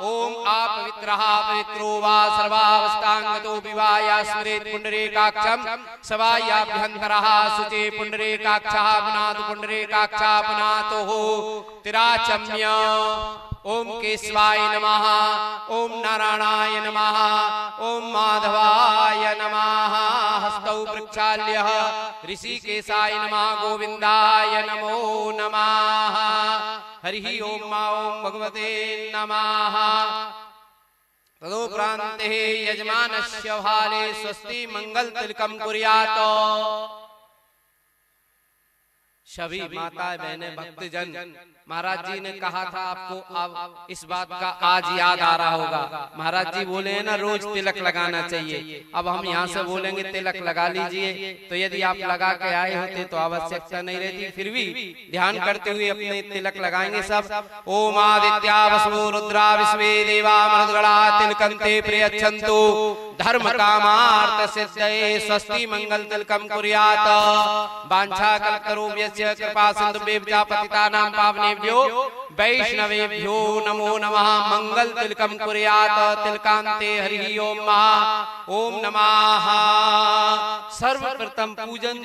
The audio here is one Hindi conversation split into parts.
ओम अपवित्रः पवित्रो वा सर्वावस्थांगतो विवाया स्मरेत् पुंडरीकाक्षं सवायाभ्यन्तरः शुचे पुंडरीकाक्षः पुनातु पुंडरीकाक्षः पुनातुः तिराचम्य। ओम केशवाय नमः, ओम नारायणाय नमः, ओम माधवाय नमः। हस्तौ प्रक्षाल्य ऋषिकेशाय नमः, गोविंदाय नमो नमः। हरि ओम ओम भगवते नमः। तदोपरान्ते यजमानस्य भाले स्वस्ति मंगल तिलकम कुर्यात्। सभी माता बहनें भक्तजन, महाराज जी ने कहा था आपको, अब इस बात का आज याद आ रहा होगा। महाराज जी बोले हैं ना रोज तिलक लगाना चाहिए। अब हम यहाँ से बोलेंगे तिलक लगा लीजिए, तो यदि आप लगा के आए होते तो आवश्यकता नहीं रहती। फिर भी ध्यान करते हुए अपने तिलक लगाएंगे सब। ओम आदित्या वसु रुद्रा विश्वे देवा मरुद्गणा तिलकन्ते प्रयच्छन्तु धर्म कामार्थ सिद्धये स्वस्ति मंगल तिलकम कुर्यात्। वाञ्छा कल्पतरुभ्यश्च कृपा सिन्धुभ्यश्च पतितानां पावनेभ्यो वैष्णवेभ्यो नमो नमः। मंगल तिलकम कुर्यात्। तिलकान्ते हरि ओम ओम नमः। सर्वप्रथम पूजन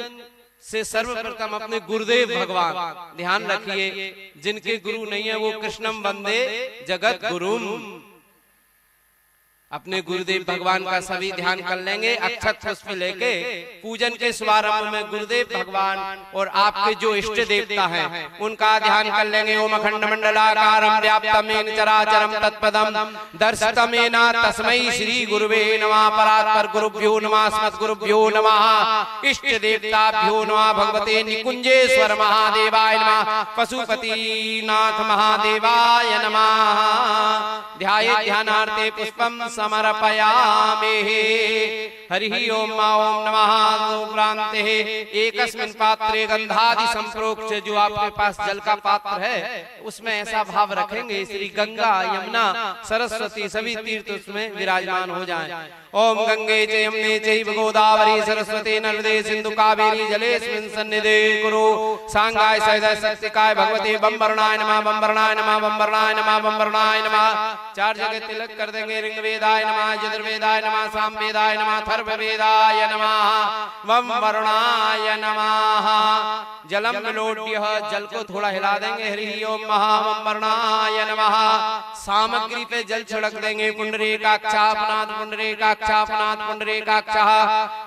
से सर्वप्रथम अपने गुरुदेव भगवान, ध्यान रखिए जिनके गुरु नहीं है वो कृष्णम वंदे जगत गुरुम। अपने गुरुदेव भगवान का सभी ध्यान कर लेंगे। अक्षत पुष्प लेके पूजन के शुभारंभ में गुरुदेव भगवान और आपके जो इष्ट देवता हैं उनका ध्यान कर लेंगे। ओम अखंड मंडलाकारं व्याप्तं येन चराचरं तत्पदं दर्शितं येन तस्मै श्री गुरुवे नमः। परात्पर गुरुभ्यो नमः, अस्मद्गुरुभ्यो नमः, इष्ट देवताभ्यो नमः। भगवते निकुंजेश्वर महादेवाय नमः, पशुपतिनाथ महादेवाय नमः। ध्याये ध्यानार्थे पुष्पम समर्पयामि। हरि ओम ओम नमः। उपरान्ते एकस्मिन् पात्रे गंधादि संप्रोक्ष, जो आपके पास जल का पात्र है उसमें ऐसा भाव रखेंगे श्री गंगा यमुना सरस्वती सभी तीर्थ उसमें विराजमान हो जाएं। ओम गंगे च यमुने चैव गोदावरी सरस्वती नर्मदे सिंधु कावेरी जलेस्मिन् सन्निधे कुरु सांगाय सहिताय शक्तिकाय भगवते बम्बरणाय नमः, बम्बरणाय नमः, बम्बरणाय नमः, बम्बरणाय नमः। चार जगह तिलक कर देंगे। ऋग्वेदाय नमः, यजुर्वेदाय नमः, सामवेदाय नमः, अथर्ववेदाय नमः, बम्बरणाय नमः। जलम विलोड्य, जल को थोड़ा हिला देंगे। हरि ओम महाबम्बरणाय नमः। सामग्री पे जल छिड़क देंगे। पुंडरीकाक्षः पुनात पुंडरीकाक्षः पुनात पुंडरीकाक्षः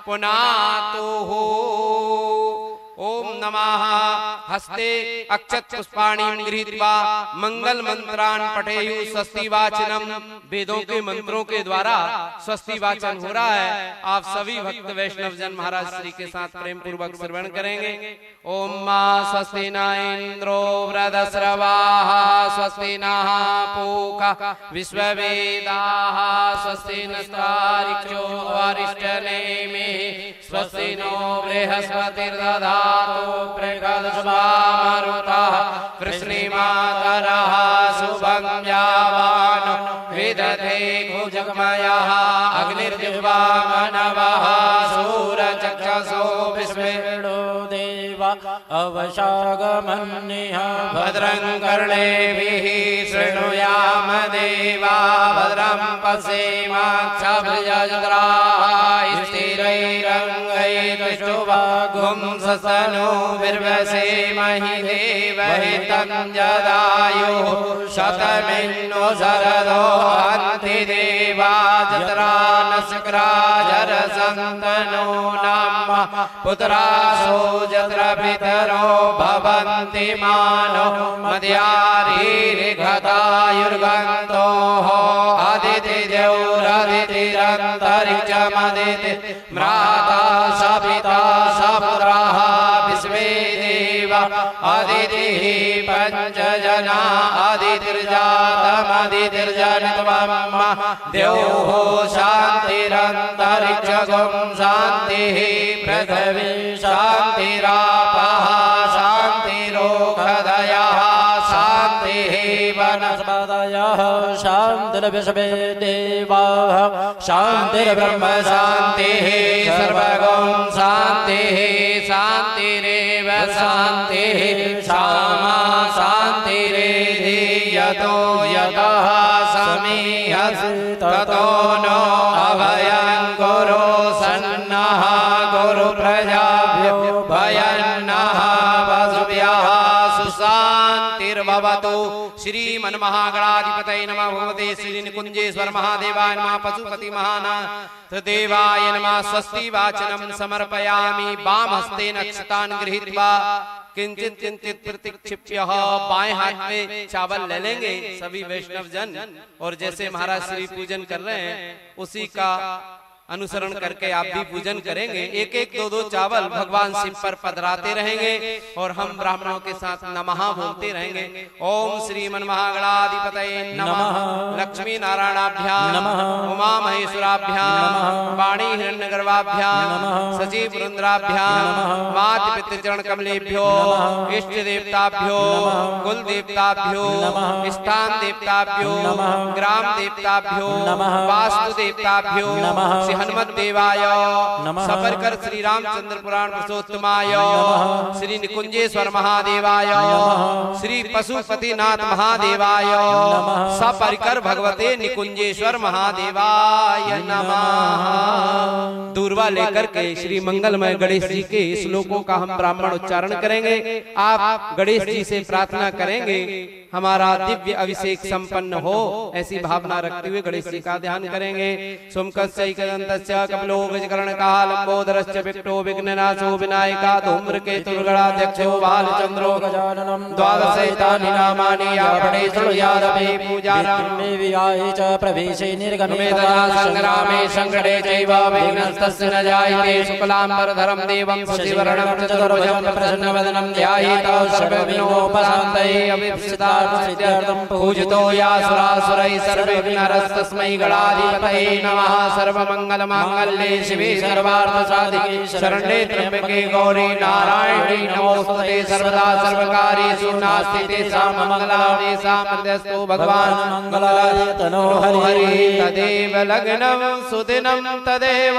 पुनातुः। ओम नमः। हस्ते अक्षत पुष्पाणि गृहीत्वा मंगल मंत्रान् पठेयुः स्वस्ति वाचनम। वेदों के मंत्रों के द्वारा स्वस्ति वाचन हो रहा है। आप सभी भक्त वैष्णव जन महाराज श्री के साथ प्रेम पूर्वक श्रवण करेंगे। ओम मा स्वस्ति न इंद्रो वृद्धश्रवाः स्वस्ति नः पूषा विश्ववेदाः स्वस्ति नस्तार्क्ष्यो अरिष्टनेमिः स्वस्ति नो बृहस्पतिर्दधातु प्रगल्भामरुतः कृष्णीमातरः शुभं यावानो विदधे भुजगमयः अग्निर्जिह्वा मनवः सूरचक्षुषो विश्वेणो देवा अवशागमन्यः भद्रं कर्णेभिः शृणुयाम देवा भद्रं पश्येमाक्षभिर्यजत्राः स्थिरैरङ्गैर्ष्टुभागुं ससनो विर्वसेमहि देवहितं जदायुः शतमिन्नो शरदो हन्ति देवा जत्रा न शुक्रा जरसन्तनो नाम पुत्रासो जत्र पितरो भवन्ति मानो मद्यारीर्घतायुर्गन्तोः अदितिदेवरदितिरन्तरिक्षमदिति म्राता सपिता सपुत्राः विश्वे देवा अदितिः पञ्चजना अदितिर्जातमदितिर्जनित्वं द्योः शान्तिरन्तरिक्षगुं शान्तिः पृथिवी शान्तिरापः शान्तिरोषधयः शान्तिः वनस्पतयः शान्तिर्विश्वे देवाः शान्तिर्ब्रह्म शान्तिः सर्वगुं शान्तिः शान्तिरेव शान्तिः क्षमा शान्तिरेधि यतो यतः समे ततो नो अभयं गुरु सन्नः गुरु प्रजाभ्यो भयन्नः वसुभ्यः सुशान्तिर्भवतु। श्रीमन्महागणाधिपतये नमः। भगवते श्री निकुंजेश्वर महादेवाय नमः। पशुपति महानाथ देवाय नमः। स्वस्ति वाचनम समर्पयामि। वाम हस्तेन अक्षतान् गृहीत्वा किंचित किंचित प्रतिक्षिप्य बाएं हाथ में चावल ले लेंगे सभी वैष्णव जन, और जैसे महाराज श्री पूजन कर रहे हैं उसी का अनुसरण करके आप भी पूजन करेंगे। एक एक दो दो चावल भगवान शिव पर पधराते रहेंगे और हम ब्राह्मणों के साथ नमः बोलते रहेंगे। ओम श्रीमन्महागणाधिपतये नमः। लक्ष्मी नारायणाभ्याम नमः। उमा महेश्वराभ्याम वाणी हिरण्यगर्भाभ्याम सजीव रुद्राभ्याम मात पितृचरण कमलेभ्यो इष्ट देवताभ्यो कुल देवताभ्यो स्थान देवताभ्यो ग्राम देवताभ्यो वास्तु देवताभ्यो हनुमत देवाय सफरकर श्री रामचंद्र पुराण पुरुषोत्तमाय श्री निकुंजेश्वर महादेवाय श्री पशुपतिनाथ महादेवाय सफरकर भगवते निकुंजेश्वर महादेवाय नमः। दूर्वा लेकर के श्री मंगलमय गणेश जी के श्लोकों का हम ब्राह्मण उच्चारण करेंगे। आप गणेश जी से प्रार्थना करेंगे हमारा दिव्य अभिषेक संपन्न हो, ऐसी भावना रखते हुए गणेश जी का ध्यान करेंगे। कपलो गजकर्णकाः लंबोदरश्च विकटो विघ्ननाशो विनायका धूम्रकेतुर्गणाध्यक्षो बालचंद्रो गजाननं द्वादशैतानि नामानि यापणे शृणुयादपि पूजारामे विहाय च प्रवेशे निर्गमे तदा संग्रामे संकटे चैव विघ्नस्तस्य न जायते। शुक्लाम्बरधरं देवं शशिवर्णं चतुर्भुजं प्रसन्नवदनं ध्यायेत् सर्वविघ्नोपशान्तये अभिप्सितार्थं पूजितो यासुरासुरैः सर्वविघ्नहरस्तस्मै गणाधिपतये नमः। सर्वमंगलमांगल्ये शिवे सर्वार्थसाधिके शरण्ये त्र्यंबके गौरी नारायणी नमोस्तुते। सर्वदा सर्वकार्येषु नास्ति तेषां मंगलादेशां हृदयस्थो भगवान् मंगलाय तनो हरि। तदेव लग्नं सुदिनं तदेव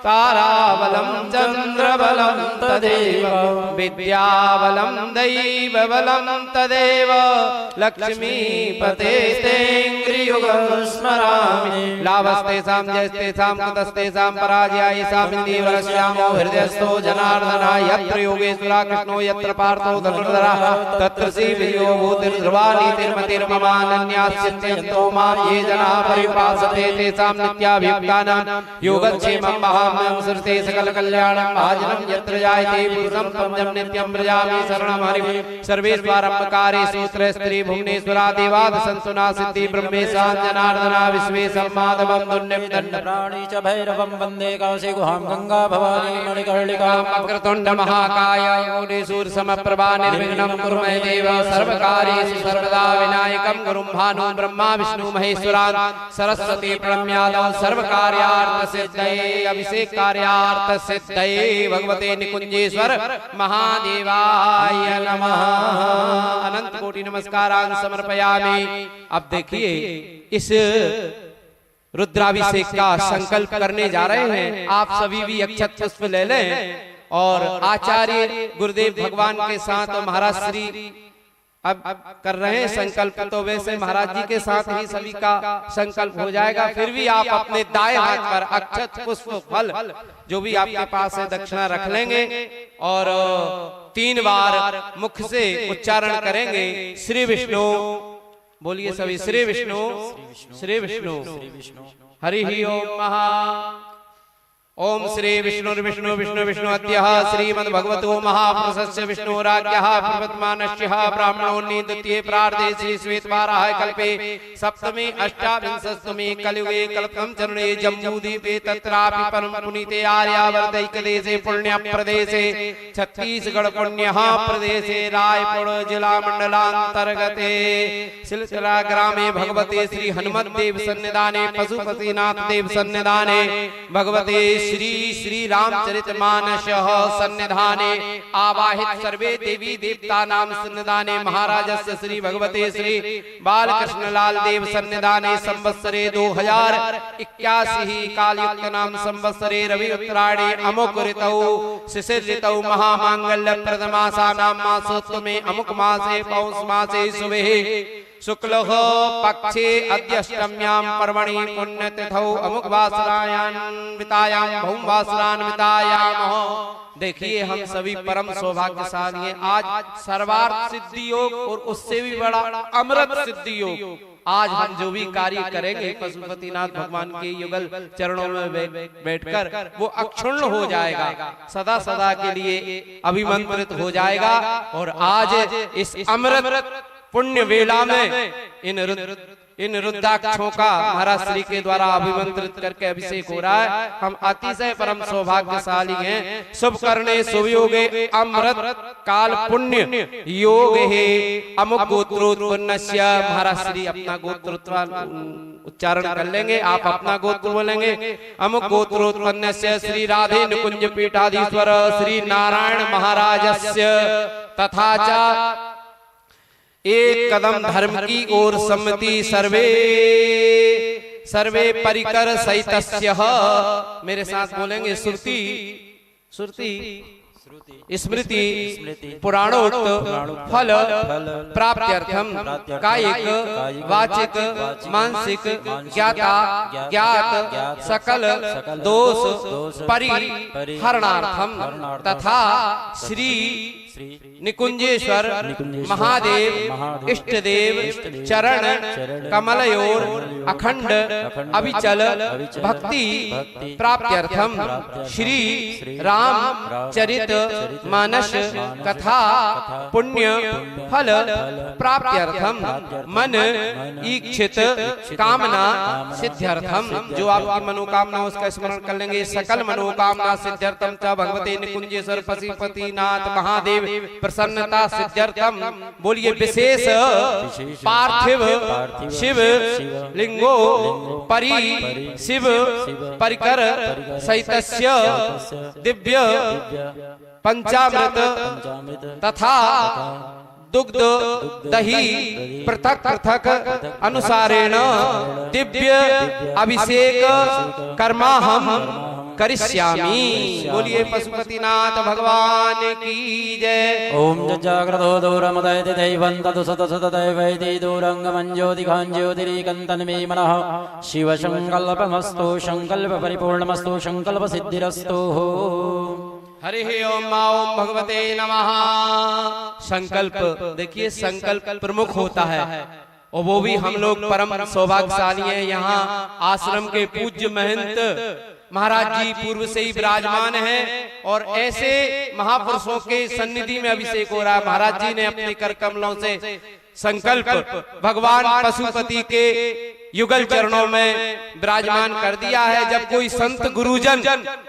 ताराबलं चन्द्रबलं तदेव विद्याबलं दैवबलं तदेव लक्ष्मीपतेस्तेन्द्रियुगं स्मरामि। लाभस्तेषां जयस्तेषां कुतस्तेषां पराजयायेषां इन्दीवरस्यामो हृदयस्थो जनार्दनः। यत्र योगेश्वरः कृष्णो यत्र पार्थो धनुर्धरः तत्र श्रीविजयो भूतिर्ध्रुवा नीतिर्मतिर्ममानन्यास्यन्तो मां ये जनाः पर्युपासते तेषां नित्याभियुक्तानां योगक्षेमं महामं सुरते सकलकल्याणं भाजनं यत्र जायते पुरुषं पंचम नित्यं व्रजामि शरणं हरिं। सर्वेश्वरम्बकारेषु त्रयस्त्री भुवनेश्वरा देवाद सन्तुना सिद्धि ब्रह्मेशां जनार्दना विश्वेशं माधवं दुर्निं दण्डप्राणी च भैरवं वन्दे काशी गुहां गंगा भवानी मणिकर्णिकां वक्रतुण्ड महाकाय कोटिसूर्यसमप्रभा निर्विघ्नं कुरु मे देव सर्वकार्येषु सर्वदा विनायकं गुरुं भानुं ब्रह्मा विष्णु महेश्वरान् सरस्वती प्रणम्यादौ सर्वकार्यार्थसिद्धये अभिषेक कार्यार्थसिद्धये भगवते निकुंजेश्वर महादेवाय नमः। अनंत कोटि नमस्कारान् समर्पयामि। अब देखिए इस रुद्राभिषेक का संकल्प करने जा रहे हैं। आप सभी भी अक्षत पुष्प ले लें और आचार्य गुरुदेव भगवान के साथ महाराज श्री अब कर रहे हैं संकल्प। तो वैसे महाराज जी के साथ ही सभी का संकल्प हो जाएगा। फिर भी आप अपने दाएं हाथ पर अक्षत पुष्प फल जो भी आपके पास है दक्षिणा रख लेंगे और 3 बार मुख से उच्चारण करेंगे श्री विष्णु। बोलिए सभी श्री विष्णु श्री विष्णु हरि ओम महा। ओम श्री विष्णु विष्णु विष्णु विष्णु अद्यः श्रीमद् भगवतो महापुरुषस्य विष्णुराज्ञः प्रवर्तमानस्य ब्राह्मणोन्नी द्वितीये प्रार्धे श्री श्वेतवाराह कल्पे सप्तमी अष्टाविंशस्तमे कलियुगे कल्पं चरणे जम्बूद्वीपे तत्रापि परम पुनीते आर्यावर्तैकदेशे पुण्य प्रदेशे छत्तीसगढ़ पुण्य प्रदेशे रायपुर जिला मंडलांतर्गते सिलसिला ग्रामे भगवते श्री हनुमत देव सन्निधाने पशुपतिनाथ देव सन्निधाने भगवते श्री श्री रामचरितमानस सन्निधाने आवाहित सर्वे देवी देवता नाम सन्निधाने महाराजस्य श्री भगवते श्री बालकृष्ण लाल देव सन्निधाने संवत्सरे 2081 कालयुक्त नाम संवत्सरे रवि उत्तरायणे अमुक ऋतौ शिशिर ऋतौ महामांगल्य प्रथमासानां मासोत्तमे अमुक मासे पौष मासे शुभे शुक्लः पक्षे अद्यष्टम्यां पर्वणि पुण्यतिथौ अमुकवासरान्वितायां भौमवासरान्वितायामः। देखिए हम सभी परम सौभाग्यशाली हैं। आज सर्वार्थ सिद्धि योग और उससे भी बड़ा अमृत सिद्धि योग, आज हम जो भी कार्य करेंगे पशुपतिनाथ भगवान के युगल चरणों में बैठकर वो अक्षुण्ण हो जाएगा, सदा सदा के लिए अभिमंत्रित हो जाएगा। और आज इस अमृत पुण्य वेला में इन रुद्राक्षों का महाराज श्री के द्वारा अभिमंत्रित करके अभिषेक हो रहा है। हम अतिशय परम सौभाग्यशाली हैं। शुभ करने शुभ योगे अमृत काल पुण्य योग है अमुक गोत्रोत्पन्नस्य। महाराज श्री अपना गोत्र उच्चारण कर लेंगे, आप अपना गोत्र बोलेंगे। अमुक गोत्रोत्पन्नस्य श्री राधे निकुंज पीठाधीश्वर श्री नारायण महाराजस्य तथा च एक कदम धर्म की ओर सम्मति सर्वे सर्वे परिकर सहितस्य। मेरे साथ बोलेंगे श्रुति श्रुति स्मृति पुराणोक्त फल प्राप्त्यर्थम कायिक वाचिक मानसिक ज्ञाता ज्ञात सकल दोष परिहरणार्थम तथा श्री निकुंजेश्वर महादेव इष्ट देव चरण कमलयोर अखंड अविचल भक्ति प्राप्त्यर्थम श्री राम चरित मानस कथा पुण्य फल प्राप्त्यर्थम मन इच्छित कामना सिद्ध्यर्थम। जो आपकी मनोकामना उसका स्मरण कर लेंगे। सकल मनोकामना सिद्ध्यर्थम च भगवते निकुंजेश्वर पशुपतिनाथ महादेव प्रसन्नता सिद्ध्यर्थम। बोलिए विशेष पार्थिव शिव लिंगो परि शिव परिकर सहितस्य दिव्य पंचामृत तथा दुग्ध दही पृथक पृथक अनुसारेण दिव्य अभिषेक कर्मा हम करिष्यामि। बोलिए पशुपतिनाथ भगवान की जय। ओम जाग्रतो दूरमुदयति दैवं तदु सत सत दैवैति दूरंगमं ज्योतिघं ज्योतिरीकन्तन्मे मनः शिव संकल्पमस्तु संकल्प परिपूर्णमस्तु संकल्प सिद्धिरस्तु। हरि ओम ओम भगवते नमः। संकल्प देखिए संकल्प प्रमुख होता है और वो भी हम लोग परम सौभाग्यशाली हैं। यहाँ आश्रम के पूज्य महंत महाराज जी पूर्व से ही विराजमान हैं और ऐसे महापुरुषों के सन्निधि में अभिषेक हो रहा है। महाराज जी ने अपने कर कमलों से संकल्प भगवान पशुपति के युगल चरणों में विराजमान कर दिया है। जब कोई संत गुरुजन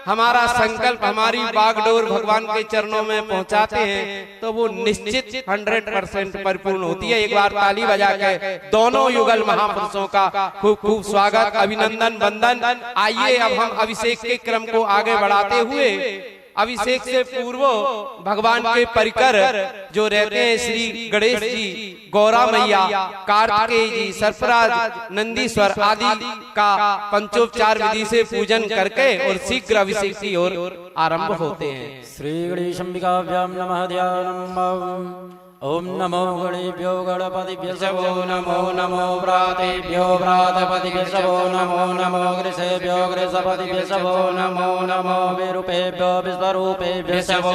हमारा संकल्प हमारी बागडोर भगवान के चरणों में पहुंचाते हैं तो वो निश्चित 100% परिपूर्ण होती है। एक बार ताली बजा के दोनों युगल महापुरुषों का खूब खूब स्वागत अभिनंदन वंदन। आइए अब हम अभिषेक के क्रम को आगे बढ़ाते हुए अभिषेक से पूर्व भगवान के परिकर जो रहते हैं श्री गणेश जी, गौरा मैया, कार्तिकेय जी, सर्पराज, नंदीश्वर आदि का पंचोपचार विधि से पूजन करके और शीघ्र अभिषेक की ओर आरंभ होते हैं। श्री गणेशंबिकाभ्याम नमः ध्यानम्। ओम नमो गणेभ्यो गणपतिभ्यो नमो नमो व्रातेभ्यो व्रातपतिभ्यो नमो नमो गृसेभ्यो गृसपतिभ्यो नमो नमो विरूपेभ्यो विश्वरूपेभ्यो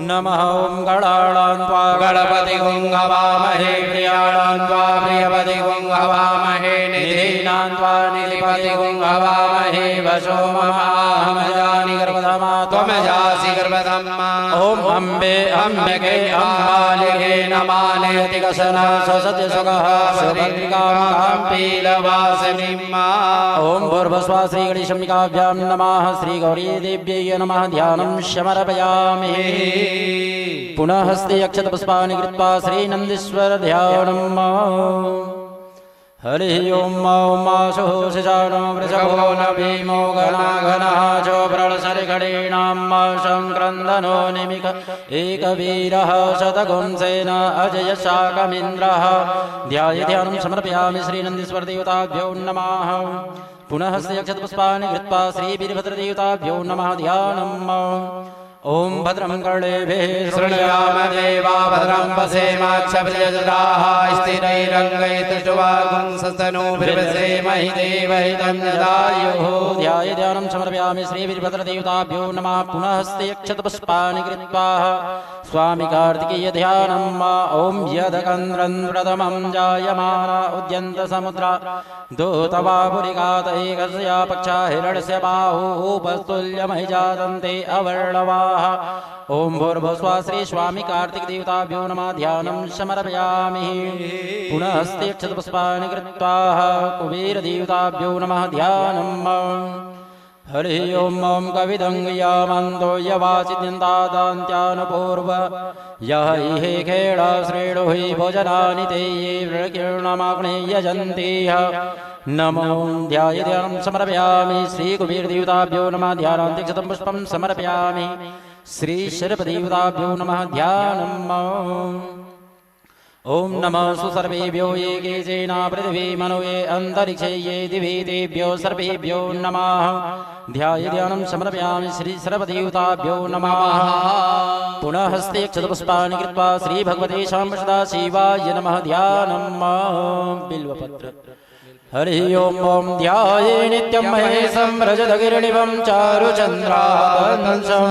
नमः। ओम गणानां त्वा गणपतिं हवामहे प्रियाणां त्वा प्रियपतिं हवामहे निधीनां त्वा निधिपतिं हवामहे वशो ममाहमजानि गर्भधमा त्वमजासि गर्भधमा। ओम अम्बे अम्बिके अम्बालिके नमानेति कसना ससत्य सुखः सुभद्रिकां पीलवासिनीं। ओम भूर्भुवः श्री गणेशंबिकाभ्यां नमः। श्री गौरी देव्यै नमः। ध्यानं समर्पयामि। पुनः हस्ते अक्षतपुष्पाणि कृत्वा श्री नंदीश्वर ध्यानम्। हरि ओम माशो शिशानो वृषभो न भीमो घनाघनः चोभ्रणसरिघणीनां संक्रन्दनो निमिष एकवीरः शतगुंसेन अजय शाकमिन्द्रः। ध्यानं समर्पयामि श्री नंदीश्वर देवताभ्यो नमः। पुनः हस्ते अक्षतपुष्पाणि कृत्वा श्री वीरभद्रदेवताभ्यो नमः। ध्यानम्। ओम भद्रं कर्णेभिः शृणुयाम देवा भद्रं पश्येमाक्षभिर्यजत्राः स्थिरैरङ्गैस्तुष्ट्वागुंसस्तनूभिर्वसेमहि देवहितं यदायुः ध्याये ध्यानं समर्पयामि श्रीवीरभद्रदेवताभ्यो नमः पुनः हस्ते अक्षतपुष्पाणि कृत्वा स्वामी कार्तिकेय ध्यानम् ओम यदकन्द्रं प्रथमं जायमान उद्यन्त समुद्रा दूतवापुरिकात एकस्या पक्षा हिरण्यस्य बाहुपस्तुल्यमहि जातन्ते अवर्णवाः ओम भूर्भुवस्व श्री स्वामी कार्तिक देवताभ्यो नमः ध्यानं समर्पयामि पुनः हस्ते अक्षतपुष्पाणि कृत्वा कुबेर देवताभ्यो नमः ध्यानम् हरि ओम ओम कविदंगयामन्तो यवाचिद्यन्तादान्त्यानुपूर्व यः इहे खेळ श्रेणो हि भोजनानि ते ये वृकीर्णमाग्ने यजन्ति नमो ध्याये ध्यानं समर्पयामि श्री कुबेरदेवताभ्यो नमः ध्यानान्तिक्षतं पुष्पं समर्पयामि श्री शर्पदेवताभ्यो नमः ध्यानम् ओम नमः सुसर्वेभ्यो ये केचेन पृथिवी मनो ये अन्तरिक्षे ये दिवि तेभ्यो सर्वेभ्यो नमः ध्याये ध्यानं समर्पयामि श्री सर्वदेवताभ्यो नमः पुनः हस्ते अक्षतपुष्पाणि कृत्वा श्री भगवते शाम्बसदाशिवाय नमः ध्यानम् बिल्वपत्र हरि ओम ओम ध्याये नित्यं महेशं रजतगिरिनिभं चारुचन्द्रावतंसं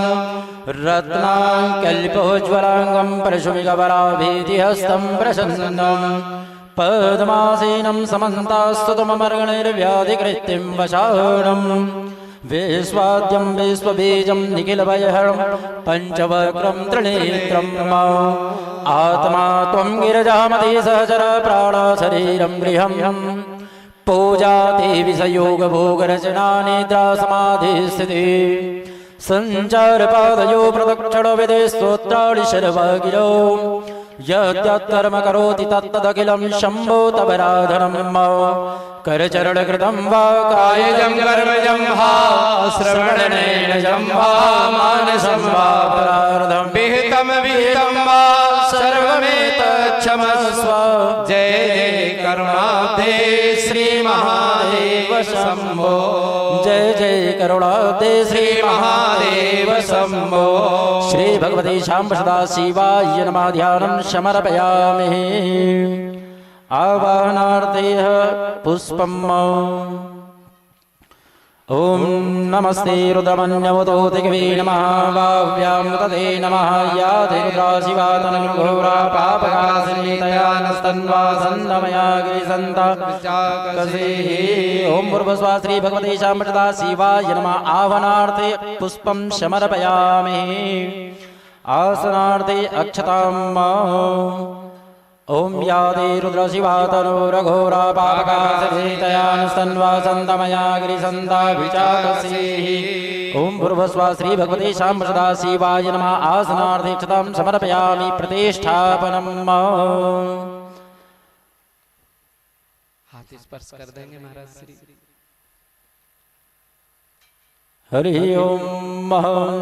रत्नाकल्पोज्ज्वलाङ्गं परशुमिकपराभीतिहस्तं प्रसन्नं पद्मासीनं समन्तास्तुतममर्गणैर्व्याधिकृत्यं वशाणं विश्वाद्यं विश्वबीजं निखिलभयहरं पञ्चवक्त्रं त्रिनेत्रं आत्मा त्वं गिरिजामति सहचर प्राणशरीरं गृहम् पूजा देवी सयोग भोग रचना निद्रा समाधि स्थिति संचार पादयो प्रदक्षिण विधि स्तोत्राणि शर्वगिरो यद्यत्कर्म करोति तत्तदखिलं शम्भो तवराधनम् करचरण कृतं वा कायजं कर्मजं वा श्रवणनयनजं वा मानसं वा परार्धं विहितं विहितं वा सर्वमेतत्क्षमस्व जय जय करुणाब्धे श्री महादेव शम्भो जय जय करुणाब्धे श्री महादेव शम्भो श्री भगवते शाम्बसदाशिवाय नमः ध्यानं समर्पयामि आवाहनार्थेह पुष्पम् ओम नमस्ते रुद्रमन्यवतोतिकवे नमः वाव्यां तते नमः या रुद्राशिवातनघोरा पापकासिनीतया नस्तन्वासन्दमया गिरिसन्ताकसेः ओम पूर्वस्वा श्री भगवते शाम्बसदाशिवाय नमः आह्वानार्थे पुष्पं समर्पयामि आसनार्थे अक्षताम् ओम यादे रुद्रशिवातनोरघोरा पापकासिनीतयानुस्तन्वासन्दमया गिरिसन्ताभिचाकसेः ओम भूर्भुवस्व श्री भगवते शाम्बसदाशिवाय नमः आसनार्थे अक्षतां समर्पयामि प्रतिष्ठापनम् हाथ स्पर्श कर देंगे महाराज श्री हरि ओम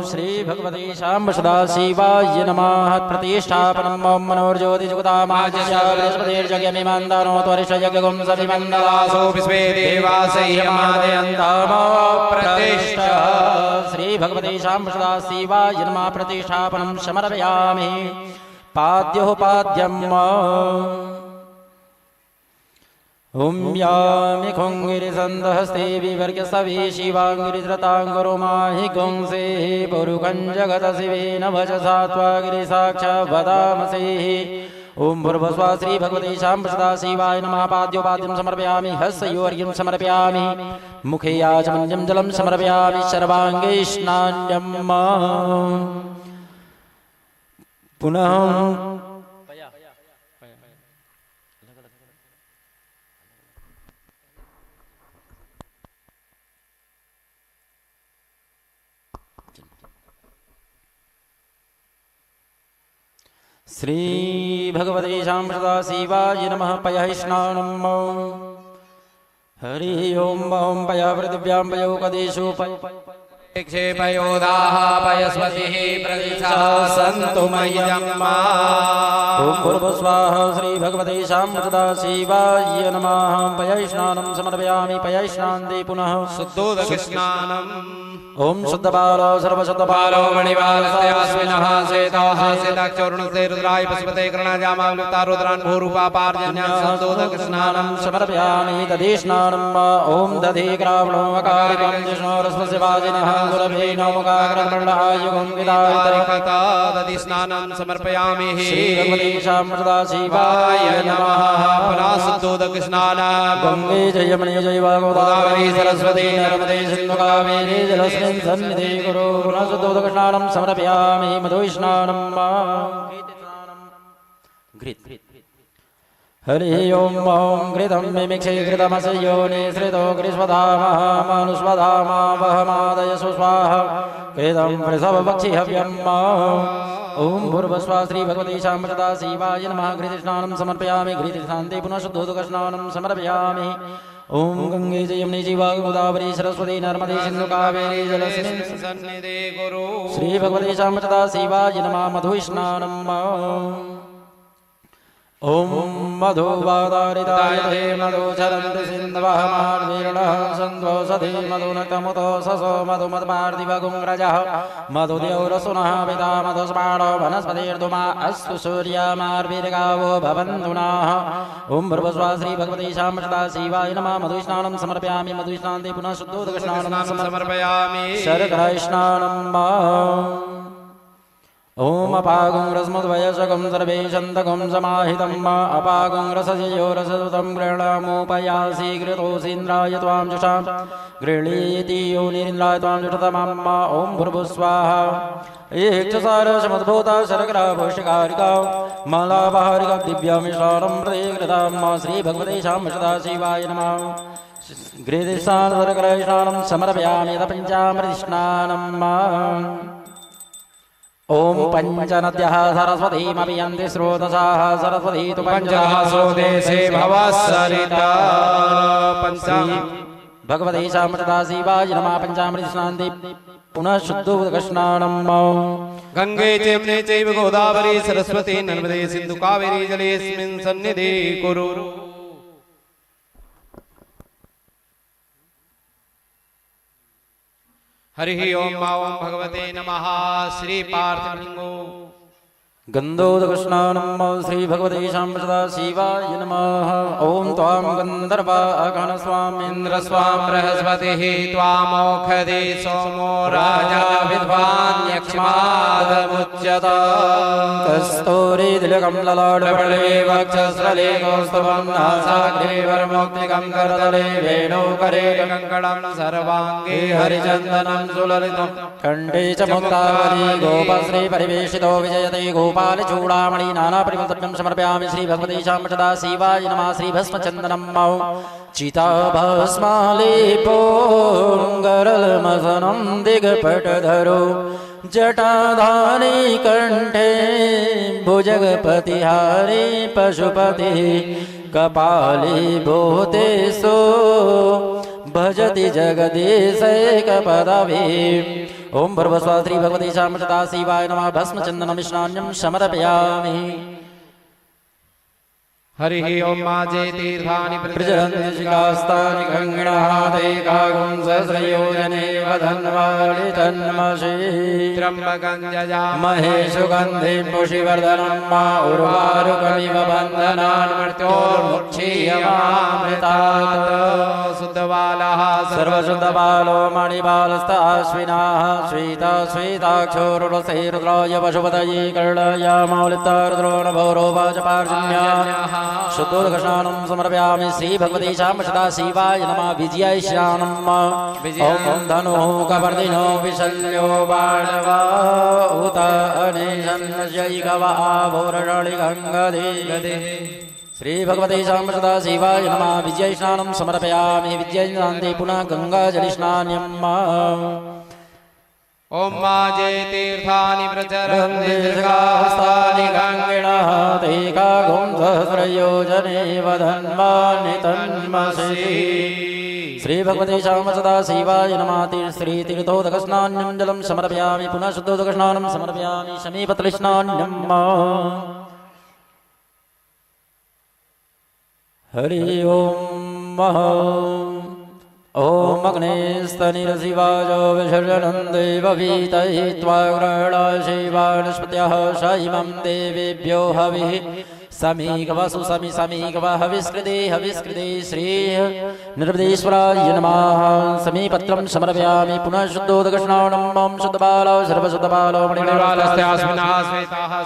श्री भगवते शाम्बसदाशिवाय नमः प्रतिष्ठापनम् ओम मनोर्ज्योतिजुगतामाज्यस्याबृहस्पतिर्जगमिमान्दानो त्वरिषयज्ञगुं सविमण्डलासो विश्वे देवासह्यमादयन्तामा प्रतिष्ठा श्री भगवते शाम्बसदाशिवाय नमः प्रतिष्ठापनं समर्पयामि पाद्योपाद्यम् ओम यामि खुंगिरिसन्दहस्ते विवर्ग्यसवे शिवाङ्गिरिधृताङ्गुरुमाहि गुंसे पुरुखं जगतशिवेन वचसा त्वागिरिसाक्षावदामसेः ओम भूर्भुवस्व श्री भगवते शाम्बसदाशिवाय नमः पाद्योपाद्यं समर्पयामि हस्तयोर्घ्यं समर्पयामि मुखे आचमनीयं जलं समर्पयामि सर्वाङ्गे स्नान्यम् पुनः श्री भगवते शाम्बसदाशिवाय नमः पयः स्नानम् हरि ओम ओम पया पृथिव्यां पयो कदेशो क्षेपयोदाः पयस्वतिः प्रदिशा सन्तु मय्यम्मा। ॐ भूर्भुवस्वाहा श्री भगवते शाम्प्रदा शिवाय नमः। पयस्नानं समर्पयामि पयस्नान्ते पुनः शुद्धोदकस्नानम्। ॐ शुद्धबालो सर्वशुद्धबालो मणिवालस्यास्मिनः सेताः सेताक्षौर्णसे रुद्राय पशुपते कर्णाजामावृता रुद्रान् भूरूपापार्जन्यां शुद्धोदकस्नानं समर्पयामि दधिस्नानं वा। ॐ दधि ग्रावणो अकारिकं जिष्णोरस्मस्य वाजिनः गुरवे नमोकाग्रमण्डलायुगं विदायतरिकता दधिस्नानं समर्पयामि। श्रीभगवते शाम्प्रदा शिवाय नमः। पुनः शुद्धोदकस्नानं। गंगे जयमणि जयवा गोदावरी सरस्वती नर्मदे सिन्धु कावेरी जलस्मिन् सन्निधे कुरु। पुनः शुद्धोदकस्नानं समर्पयामि मधुस्नानं वा। हरि ओं ॐ घृतं मिमिक्षे घृतमस्य योनि श्रितो घृष्वधामः मनुष्वधामा वहमादयसु स्वाहा घृतं वृषभवक्षि हव्यं। ॐ भूर्भुवस्वाहा श्री भगवते शाम्प्रदा शिवाय नमः। घृतस्नानं समर्पयामि घृतस्नान्ते पुनः शुद्धोदकस्नानं समर्पयामि। ॐ गंगे जयमुने जयवा गोदावरी सरस्वती नर्मदे सिन्धु कावेरी जलस्मिन् सन्निधे कुरु। श्री भगवते शाम्प्रदा शिवाय नमः। मधुस्नानं ॐ मधुवादारिताय ते मधुचरन्ति सिन्धवः मार्वीर्णः सन्ध्वोषधि मधुनक्तमुतो ससो मधुमत्पार्थिवगुङ्रजः मधुदेवरसुनः पिता मधुस्माणो वनस्पतिर्धुमा अस्तु सूर्यामार्वीर्गावो भवन्तु नः। ॐ भूर्भुवस्वाहा श्री भगवते शाम्प्रदा शिवाय नमः। मधुस्नानं समर्पयामि मधुस्नान्ते पुनः शुद्धोदकस्नानं समर्पयामि। शर्करास्नानं वा। ॐ अपागुं रसमुद्वयशकं सर्वे शन्तकं समाहितं मा। अपागुं रसजयो रसदुतं गृह्णामोपयासि घृतोऽसीन्द्राय त्वां जुषां गृह्णीति योनिरिन्द्राय त्वां जुषतमां मा। ॐ भूर्भुवस्वाहा एकचसारसमुद्भूता शर्कराभूषिकारिका मालाबहारिका दिव्यमिश्राणं प्रतिकृतां मा। श्री भगवते शाम्प्रदा शिवाय नमः। घृतस्नानं समर्पयामि पञ्चामृतस्नानं मा। ॐ पञ्चनद्यः सरस्वतीमपि यन्ति स्रोतसाः सरस्वती तु पञ्चः स्वदेशे भवसरिता। भगवते शाम्प्रदा शिवाय नमः। पञ्चामृतस्नान्ते पुनः शुद्धोदकस्नानं। गंगे च यमुने चैव गोदावरी सरस्वती नर्मदे सिन्धु कावेरी जलेऽस्मिन् सन्निधे कुरु। हरि ओं ॐ भगवते नमः। श्री पार्थिवलिंगो गन्धोदकस्नानं श्री भगवते शाम्प्रदा शिवाय नमः। ॐ त्वां गन्धर्वा अगणस्वामिन्द्रस्वां बृहस्पतिः त्वामोषधे सोमो राजा विद्वान् यक्ष्मादमुच्यत। कस्तूरीतिलकं ललाटपटले वक्षस्थले कौस्तुभं नासाग्रे वरमौक्तिकं करतले वेणुकरे कङ्कणं सर्वाङ्गे हरिचन्दनं सुललितं कण्ठे च मुक्तावली गोपश्री परिवेशितो विजयते गोपालचूडामणि नानापरिमलद्रव्यं समर्पयामि। श्री भगवते शाम्प्रदा शिवाय नमः। श्रीभस्मचन्दनं चिताभस्मालेपोङ्गरलमसनं दिगपटधरो जटाधारी कण्ठे भुजगपतिहारी पशुपतिः कपाली भूते सो भजति जगदीशैकपदवी। ॐ भूर्भुवस्वाहा श्री भगवते शाम्प्रदा शिवाय नमः। भस्मचन्दनमिश्राण्यं समर्पयामि। हरि ओं माजे तीर्थानि प्रचरन्ति शिखास्तानि गङ्गिणः ते कागुं सहस्रयोजने वधन्वाणि तन्मषि त्र्यम्बकं जजामहे सुगन्धिं पुष्टिवर्धनं मा उर्वारुकमिव बन्धनान् मृत्योर्मुक्षीयमामृतात्। शुद्धबालः सर्वशुद्धबालो मणिबालस्ताश्विनाः श्वेता श्वेताक्षोरुरसे रुद्राय पशुपतये कर्णयामालिप्ता रुद्रो नभोरोवाचपार्जन्याः। शुद्धोदकस्नानं समर्पयामि। श्री भगवते शाम्प्रदा शिवाय नमः। विजयास्नानं ॐ धनुः कपर्दिनो विशल्यो बाणवा उत अनिशन्नशैकवाभूरणिगङ्गदे। श्री भगवते शाम्प्रदा शिवाय नमः। विजयस्नानं समर्पयामि। विजयस्नान्ते पुनः गङ्गाजलिस्नानं। ओम माजे तीर्थानि प्रचरन्ति दीर्घास्तानि गङ्गिणः ते कागुं सहस्रयोजने वधन्वानि तन्मषि श्री भगवते श्याम सदा शिवाय नमः। श्री तीर्थोदकस्नान्यं जलं समर्पयामि पुनः शुद्धोदकस्नानं समर्पयामि समीपतलस्नान्यम्। हरि ओम ओम अग्नेस्तनिरशिवाजो विसर्जनं देववीतयित्वा गृह्णाय शिवानुस्मृत्यः स इमं देवेभ्यो हविः समीकवसु समीकव हविस्कृते श्री नृपदेश्वराय नमः। समीपत्रं समर्पयामि पुनः शुद्धोदकस्नानं मम शुद्धबालो सर्वशुद्धबालो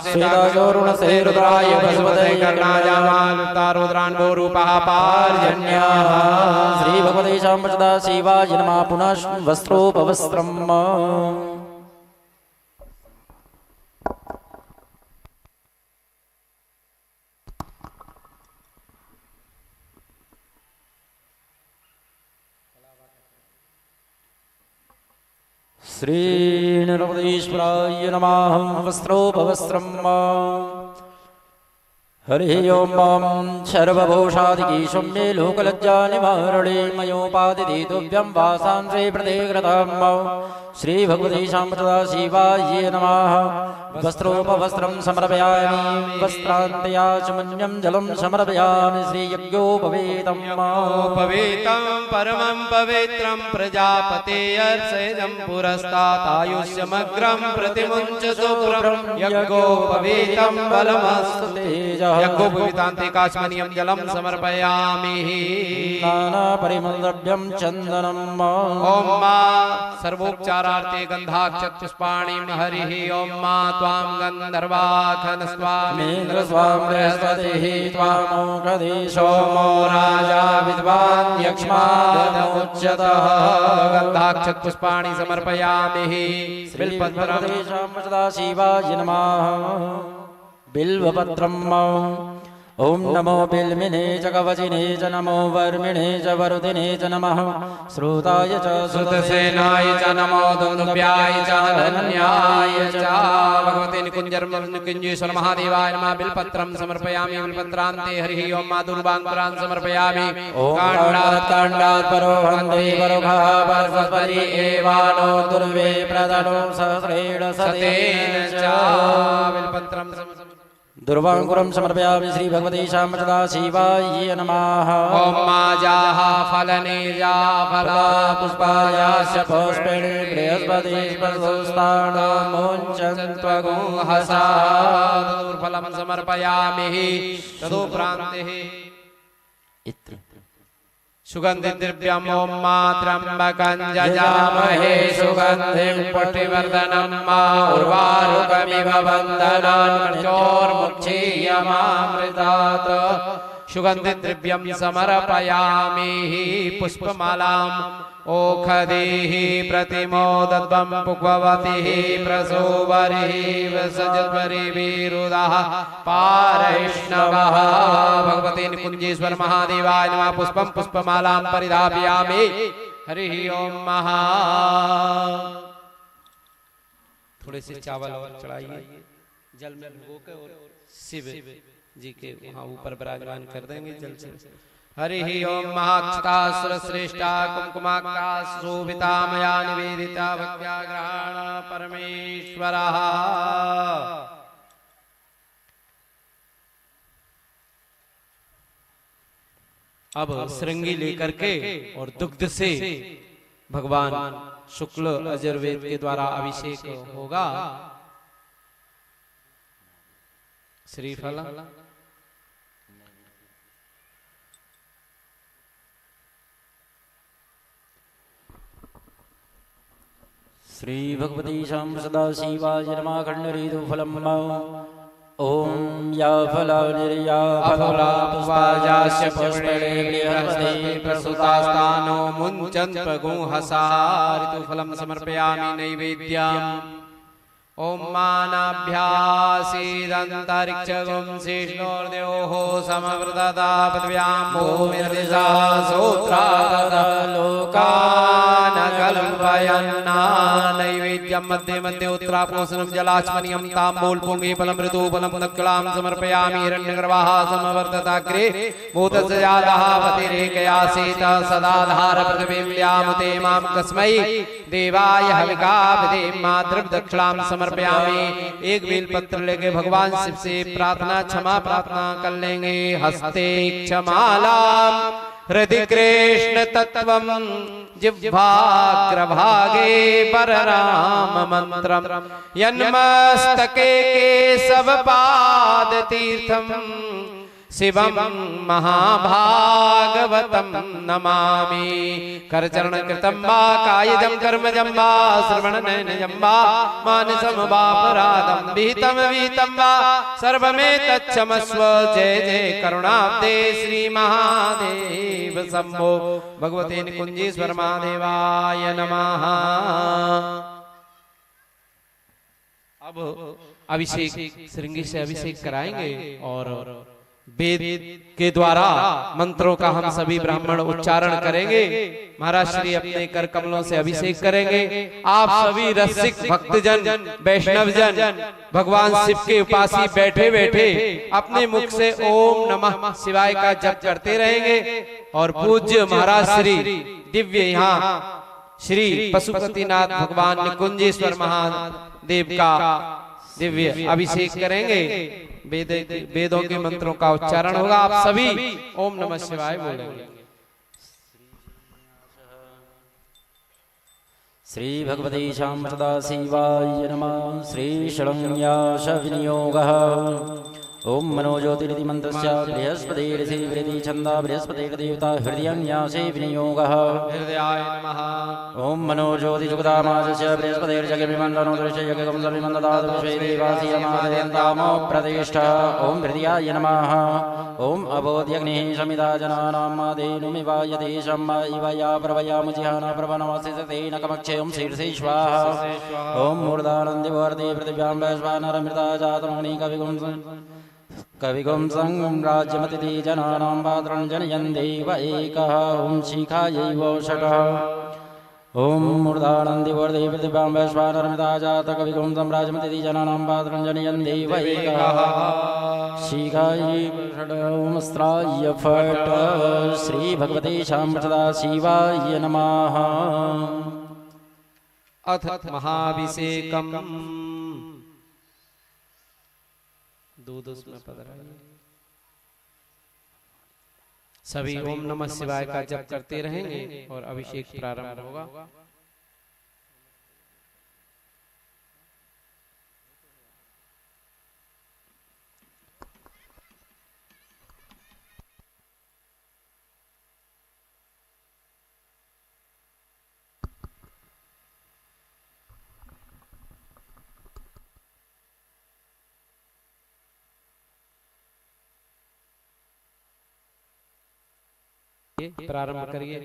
श्वेताजोरुणसे रुद्राय भगवते कर्णाजामालुतारुद्रान्वो रूपः पार्जन्यः। श्री भगवते शाम्बदा शिवाय नमः। पुनः वस्त्रोपवस्त्रम् श्री नृपदेश्वराय नमः। वस्त्रोपवस्त्रम् हरि ओम सर्वभूषादिकीशं मे लोकलज्जा निवारणे मयोपादिदितुभ्यं वासांसे प्रतिकृतं। श्री भगवते शाम्बदा शिवाय नमः। वस्त्रोपवस्त्रं समर्पयामि वस्त्रान्तयाचमन्यं जलं समर्पयामि श्री यज्ञोपवेतम्। पवित्रं परमं पवित्रं प्रजापतेर्सेदं पुरस्तातायुष्यमग्रं प्रतिमुञ्चतो यज्ञोपवेतं बलमस्तु तेजः। यज्ञोपवीतान्तिकाचमनीयं जलं समर्पयामि नानापरिमलद्रव्यं चन्दनम्। ओम मा सर्वोपचारार्थे गन्धाक्षपुष्पाणिं हरिः ओम मा त्वां गन्धर्वाखनस्वामीन्द्र स्वां बृहस्पतिः त्वामोषधि सोमो राजा विद्वान् यक्ष्मादमुच्यतः। गन्धाक्षपुष्पाणि समर्पयामि बिल्वपत्रं सदा शिवाय नमः। बिल्वपत्रम् ओम नमो बिल्मिने च कवचिने च नमो वर्मिणे च वरुदिने च नमः। श्रुताय च सुतसेनाय च नमो दुन्दुभ्याय च धन्याय च। भगवते निकुञ्जेश्वर महादेवाय नमः। बिल्पत्रं समर्पयामि बिल्पत्रान्ते हरिः ओम मा दुर्वाङ्कुरान् समर्पयामि। काण्डात् परो वन्दे परोघः परस्परि एवानो दुर्वे प्रदनो सहस्रेण सतेन च। बिल्पत्रं दुर्वाङ्कुरं समर्पयामि श्री भगवते शाम्बदा शिवाय नमः। ओम माजाः फलनेजा फला पुष्पायाश्च पुष्पिणे बृहस्पतिस्पर्शोस्तानमुञ्चन्त्वगुंहसा। फलं समर्पयामि तदुपरान्ते सुगन्धिद्रव्यम् ओम मा त्र्यम्बकं जजामहे सुगन्धिं पुष्टिवर्धनं मा उर्वारुकमिव बन्धनान् मृत्योर्मुक्षीयमामृतात्। सुगन्धिद्रव्यं समर्पयामि पुष्पमालाम् ओखधीः प्रतिमोदध्वं पुष्पवतीः प्रसूवरीः सजद्वरिविरुदः पारैष्णवः। भगवते निकुञ्जेश्वर महादेवाय नमः। पुष्पं पुष्पमालां परिधापयामि हरिः ओम महा। थोड़े से चावल चढ़ाइए जल में भिगो के और शिव जी के वहाँ ऊपर विराजमान कर देंगे जल से। हरिः ओम महाक्षतासुर श्रेष्ठा कुमकुमाक्षा शोभिता मया निवेदिता भक्त्याग्रहण परमेश्वरः। अब श्रृंगी लेकर के और दुग्ध से भगवान शुक्ल अजर्वेद के द्वारा अभिषेक होगा। श्रीफल श्री भगवती शाम सदा शिवाय नमः। खण्डरीदुफलम् ओम या फला निर्या फला पुष्पाजास्य पुष्पणे बृहस्पति प्रसूतास्तानो मुञ्चन्त्वगुंहसा। ऋतुफलं समर्पयामि नैवेद्यम्। ओम मानाभ्यासीदन्तरिक्षगुं शिष्णोर्देवोः समवृतता पृथिव्यां भूमिर्दिशा सूत्रादत लोकान् कल्पयन्ना। नैवेद्यं मध्यम मध्ये मध्ये उत्तरापोषणम जलाचमनियम तांबूल पुंगे फलम ऋतुफलम दक्षिणां समर्पयामि हिरण्यगर्भाः समवर्तताग्रे भूतसजातः पतिरेकयासीत सदाधार पृथिवीं मां कस्मै देवाय हविका विधेम मातृ दक्षिणां समर्पयामि। एक बेलपत्र लेके भगवान शिव से प्रार्थना क्षमा प्रार्थना कर लेंगे। हस्ते क्षमालां हृदि कृष्ण तत्वं जिह्वाग्रभागे परराम मंत्रम यन्मस्तके केशव पाद तीर्थम शिवम महाभागवतम नमामि। करचरण कृतं वा कायजं कर्मजं वा श्रवण नयनजं वा मानसं वापराधं विहितं विहितं वा सर्वमेतच्छमस्व। जय जय करुणाब्दे श्री महादेव शंभो। भगवते निकुंजेश्वर महादेवाय नमः। अब अभिषेक श्रृंगी से अभिषेक कराएंगे और वेद के द्वारा मंत्रों का हम सभी ब्राह्मण उच्चारण करेंगे। महाराज श्री अपने कर कमलों से अभिषेक करेंगे। आप सभी रसिक भक्तजन वैष्णव जन भगवान शिव के उपासी बैठे बैठे अपने मुख से ओम नमः शिवाय का जप करते रहेंगे और पूज्य महाराज श्री दिव्य यहाँ श्री पशुपतिनाथ भगवान निकुंजेश्वर महादेव का दिव्य अभिषेक करेंगे। वेदों के मंत्रों का उच्चारण होगा। आप सभी ओम नमः शिवाय बोलेंगे। श्री भगवते शाम्प्रदा शिवाय नमः। श्री षडङ्ग्याश विनियोगः। ओम मनोज्योतिरिति मंत्रस्य बृहस्पतिर्षि वृद्धि छंदा बृहस्पतिर्देवता हृदयन्यासे विनियोगः। हृदयाय नमः। ओम मनोज्योतिजुगदामासस्य बृहस्पतिर्जगमिमण्डनो दृश्य यज्ञं सर्वमन्ददात विश्वे देवासि अमादयन्तामो प्रतिष्ठः। ओम हृदयाय नमः। ओम अबोध्यग्निः समिधा जनानां मादेनुमिवायते शम्मा इव या प्रभयामुजिहाना प्रभनमसि तेन कमक्षयं शीर्षे स्वाहा। ओम मूर्धानन्दिवर्धे पृथिव्यां वैश्वानरमृता जातमणि कविगुं संगं राज्यमतिथि जनानां पात्रं जनयन् देव एकः। ओम शिखायै षटः। ओम मूर्धानन्दिवर्धे पृथिव्यां वैश्वानरमृता जात कविगुं सम्राज्यमतिथि जनानां पात्रं जनयन् देव एकः। शिखायै षट्। ओम स्त्राय फट्। श्री भगवते शाम्प्रदा शिवाय नमः। अथ महाभिषेकम्। दूध उसमें पधराइए। सभी ओम नमः शिवाय का जप करते रहेंगे और अभिषेक प्रारंभ होगा। प्रारंभ करिए।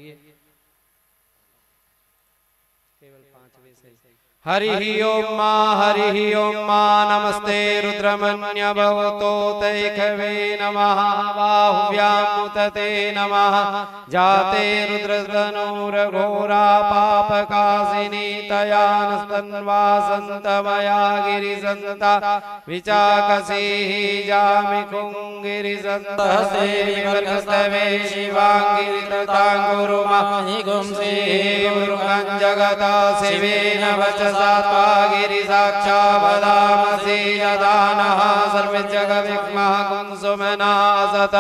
केवल 5 से हरि ओम मा हरि ओम मा नमस्ते रुद्रमन्य भवतो तैखवे नमः। बाहुव्यामुतते नमः। जाते रुद्रधनुर्घोरा पापकाशिनी तयानस्तन्वासन्तमया गिरिसन्ता विचाकसीः जामिकुङ्गिरिसन्तः सेविवर्गस्तवे शिवाङ्गिरितताङ्गुरुमहिगुंसेवृकं जगता शिवेन वचसा गिरिसाक्षावदामसि यदा नः सर्वे जगद्विग्मः कुंसुमनासत।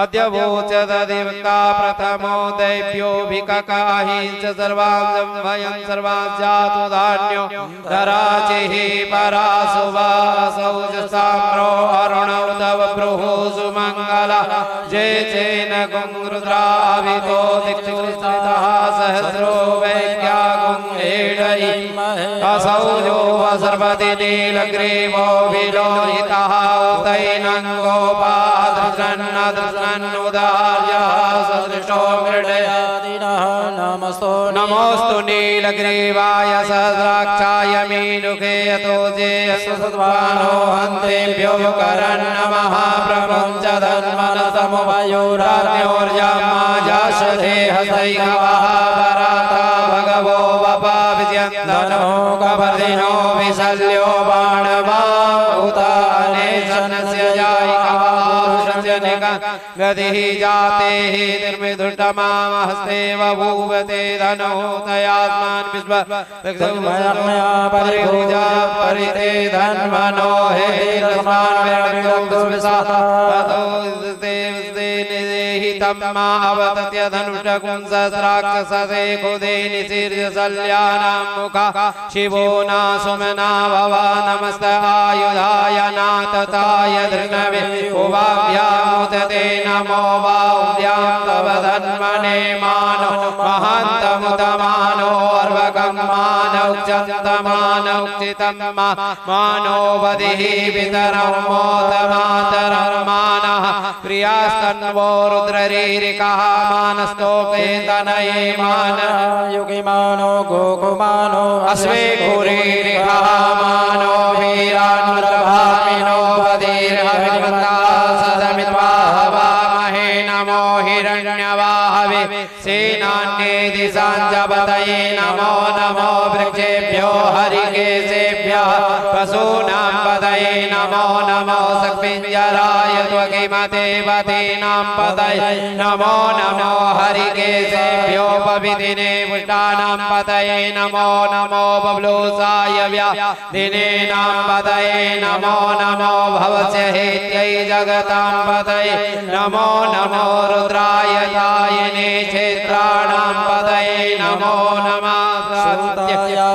अद्य वोचत देवता प्रथमो दैव्योऽभिककाहि च सर्वां वयं सर्वां जातु धान्यो धराचिः परासुवासौजसाम्रो अरुणौ तव ब्रुः सुमङ्गला। जय जैन गुंरुद्राभितो दिक्षुस्थितः सहस्रो वैज्ञागुंहेडै असौजो सर्वति नीलग्रीवो विलोहितः तैनङ्गोपादृशन्नदृशन्नुदार्यः सदृशो मृडयादिनः। नमोऽस्तु नीलग्रीवाय सहस्राक्षाय मीनुखे यतो जेयसुत्वानो हन्तेभ्यो करन्नमः। प्रपञ्च धन्वनसमुपयोराज्ञोर्यामाजाशदेहसैगवः भरता भगवो वपाभिजन्दनो कपर्दे गतिः जाते हि निर्मिदुष्टमामहस्ते बभूवते धनो तयास्मान् विश्व परिभुजा परिते धन्वनो हे अवतत्य धनुषकुंसस्राक्षसे कुदे निसीर्य शल्यानां मुखा शिवो न सुमना भवा नमस्त आयुधाय नाथताय धृणवे उवाभ्यामुदते नमो बाहुभ्यां तव धन्वने मानो महान्तमुतमानो अर्वकं मानौक्षन्तमानौक्षितं मानो वदिः पितरं मोदमातरं मानः प्रियास्तन्वो रुद्ररीरिकः मानस्तोके तनये मान युगिमानो गोकुमानो अश्वे घोरीरिकः मानो वीरान्वरभामिनो वदीर्हविमन्ता सदमित्वाहवामहे नमो हिरण्यवाहवे सेनान्ये दिशाञ्जपतये नमो नमो वृक्षेभ्यो हरिकेशेभ्यः पशूनां पतये नमो नमो सक्पिञ्जराय त्वकिमते पतीनां पतये नमो नमो हरिकेशेभ्यो पविदिने पुष्टानां पतये नमो नमो बब्लोसाय व्याधिनेनां पतये नमो नमो भवस्य हेत्यै जगतां पतये नमो नमो रुद्राय दायिने क्षेत्राणां पतये नमो नमः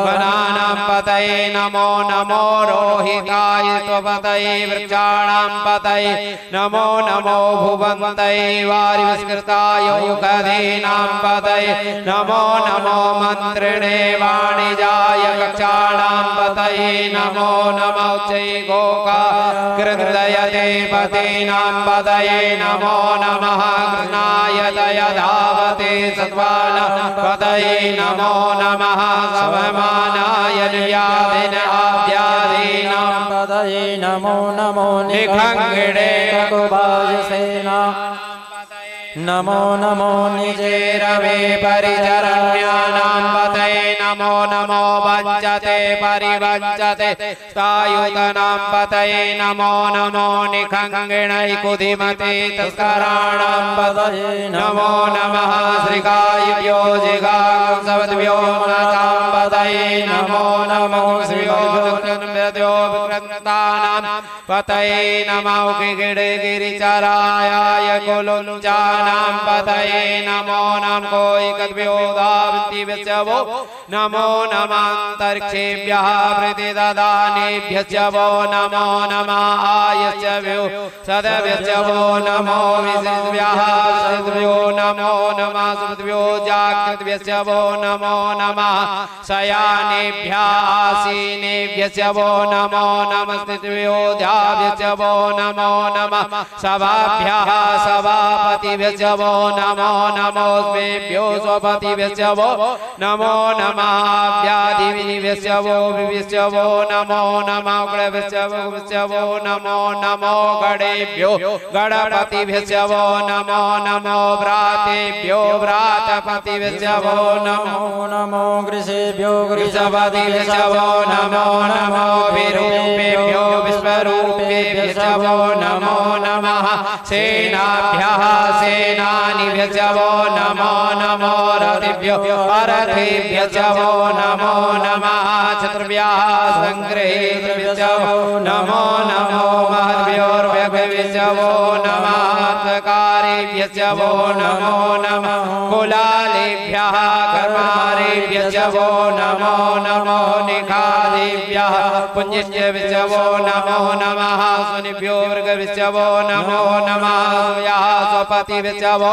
वनानां पतये नमो नमो रोहिताय त्वपतये वृक्षाणां पतये नमो नमो भुवन्तये वारिविस्कृताय औषधीनां पतये नमो नमो मन्त्रिणे वाणिजाय कक्षाणां पतये नमो नमो चैगोका कृतयते पतीनां पतये नमो नमः कृष्णाय दयधावते सत्त्वानां पतये नमो नमः स्वमानाय व्याधिन आव्याधीनां पतये नमो नमो निखङ्गिणे ककुभाय सेना नमो नमो निजेरवे परिचरण्यानां पतये नमो नमो वञ्चते परिवञ्चते स्थायुतनां पतये नमो नमो निखङ्गिणै कुधिमते तस्कराणां पतये नमो नमः श्रीकायुभ्यो जिगांसवद्भ्यो नाथां पतये नमो नमो श्रियो विक्रन्तानां पतये नमो गिरिचराय कुलुञ्चानां पतये नमो नमो कोइकद्भ्योदावन्तिभ्यो नमो नमान्तरिक्षेभ्यः प्रतिददानेभ्यश्च वो नमो नमः आयश्चभ्यो सदभ्यश्च वो नमो विश्वेभ्यः सद्भ्यो नमो नमः सुभ्यो जाग्रद्भ्यश्च वो नमो नमः शयानेभ्यः आसीनेभ्यश्च वो नमो नमस्तिभ्यो ध्याभ्यश्च वो नमो नमः सभाभ्यः सभापतिभ्यश्च वो नमो नमोऽस्मेभ्यो स्वपतिभ्यश्च वो नमो नमः व्याधिभ्यश्च वो विभ्यश्च वो नमो नमः गणभ्यश्च वो नमो नमो गणेभ्यो गणपतिभ्यश्च वो नमो नमो व्रातेभ्यो व्रातपतिभ्यश्च वो नमो नमो गृषेभ्यो वृषपतिभ्यश्च वो नमो नमो विरूपेभ्यो विश्वरूपेभ्यश्च वो नमो नमः सेनाभ्यः सेनानिभ्यश्च वो नमो नमो रथिभ्यो अरथिभ्यश्च वो नमो नमः चतुर्भ्यः सङ्ग्रहेभ्यश्च वो नमो नमो महद्भ्योर्भ्यश्च वो नमः त्वकारेभ्यश्च वो नमो नमः कुलालेभ्यः कर्मारेभ्यश्च वो नमो नमो निखादेभ्यः पुण्यश्च वो नमो नमः सुनिभ्यो वर्गश्च वो नमो नमः यः स्वपतिभ्यश्च वो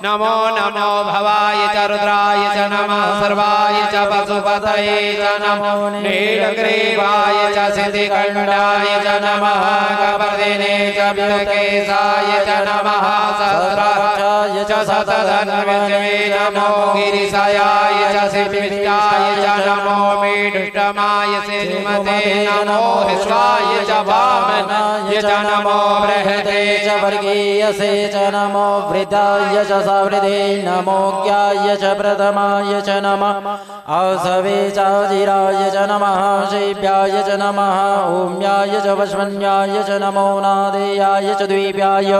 नमो नमो भवाय च रुद्राय च नमः सर्वाय च पशुपतये च नमो नीलग्रीवाय च सिद्धिकण्ठाय च नमः कपर्दिने च विलकेशाय च नमः सहस्राक्षाय च शतधन्वने नमो गिरिशयाय च सिद्धिष्टाय च नमो मीढुष्टमाय श्रीमते नमो हिस्वाय च वामनाय च नमो बृहते च वर्गीयसे च नमो वृद्धाय च सवृद्धे नमो ज्ञाय च प्रथमाय च नमः आसवे चाजिराय च नमः शिव्याय च नमः ओम्याय च वश्वन्याय च नमो नादेयाय च द्वीप्याय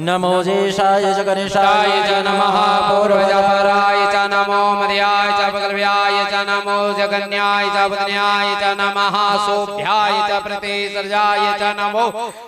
नमो जेषाय च गणेशाय च नमः पूर्वजपराय च नमो मध्याय च पगल्व्याय च नमो जगन्याय च पत्न्याय च नमः सोभ्याय च प्रतिसर्जाय च नमो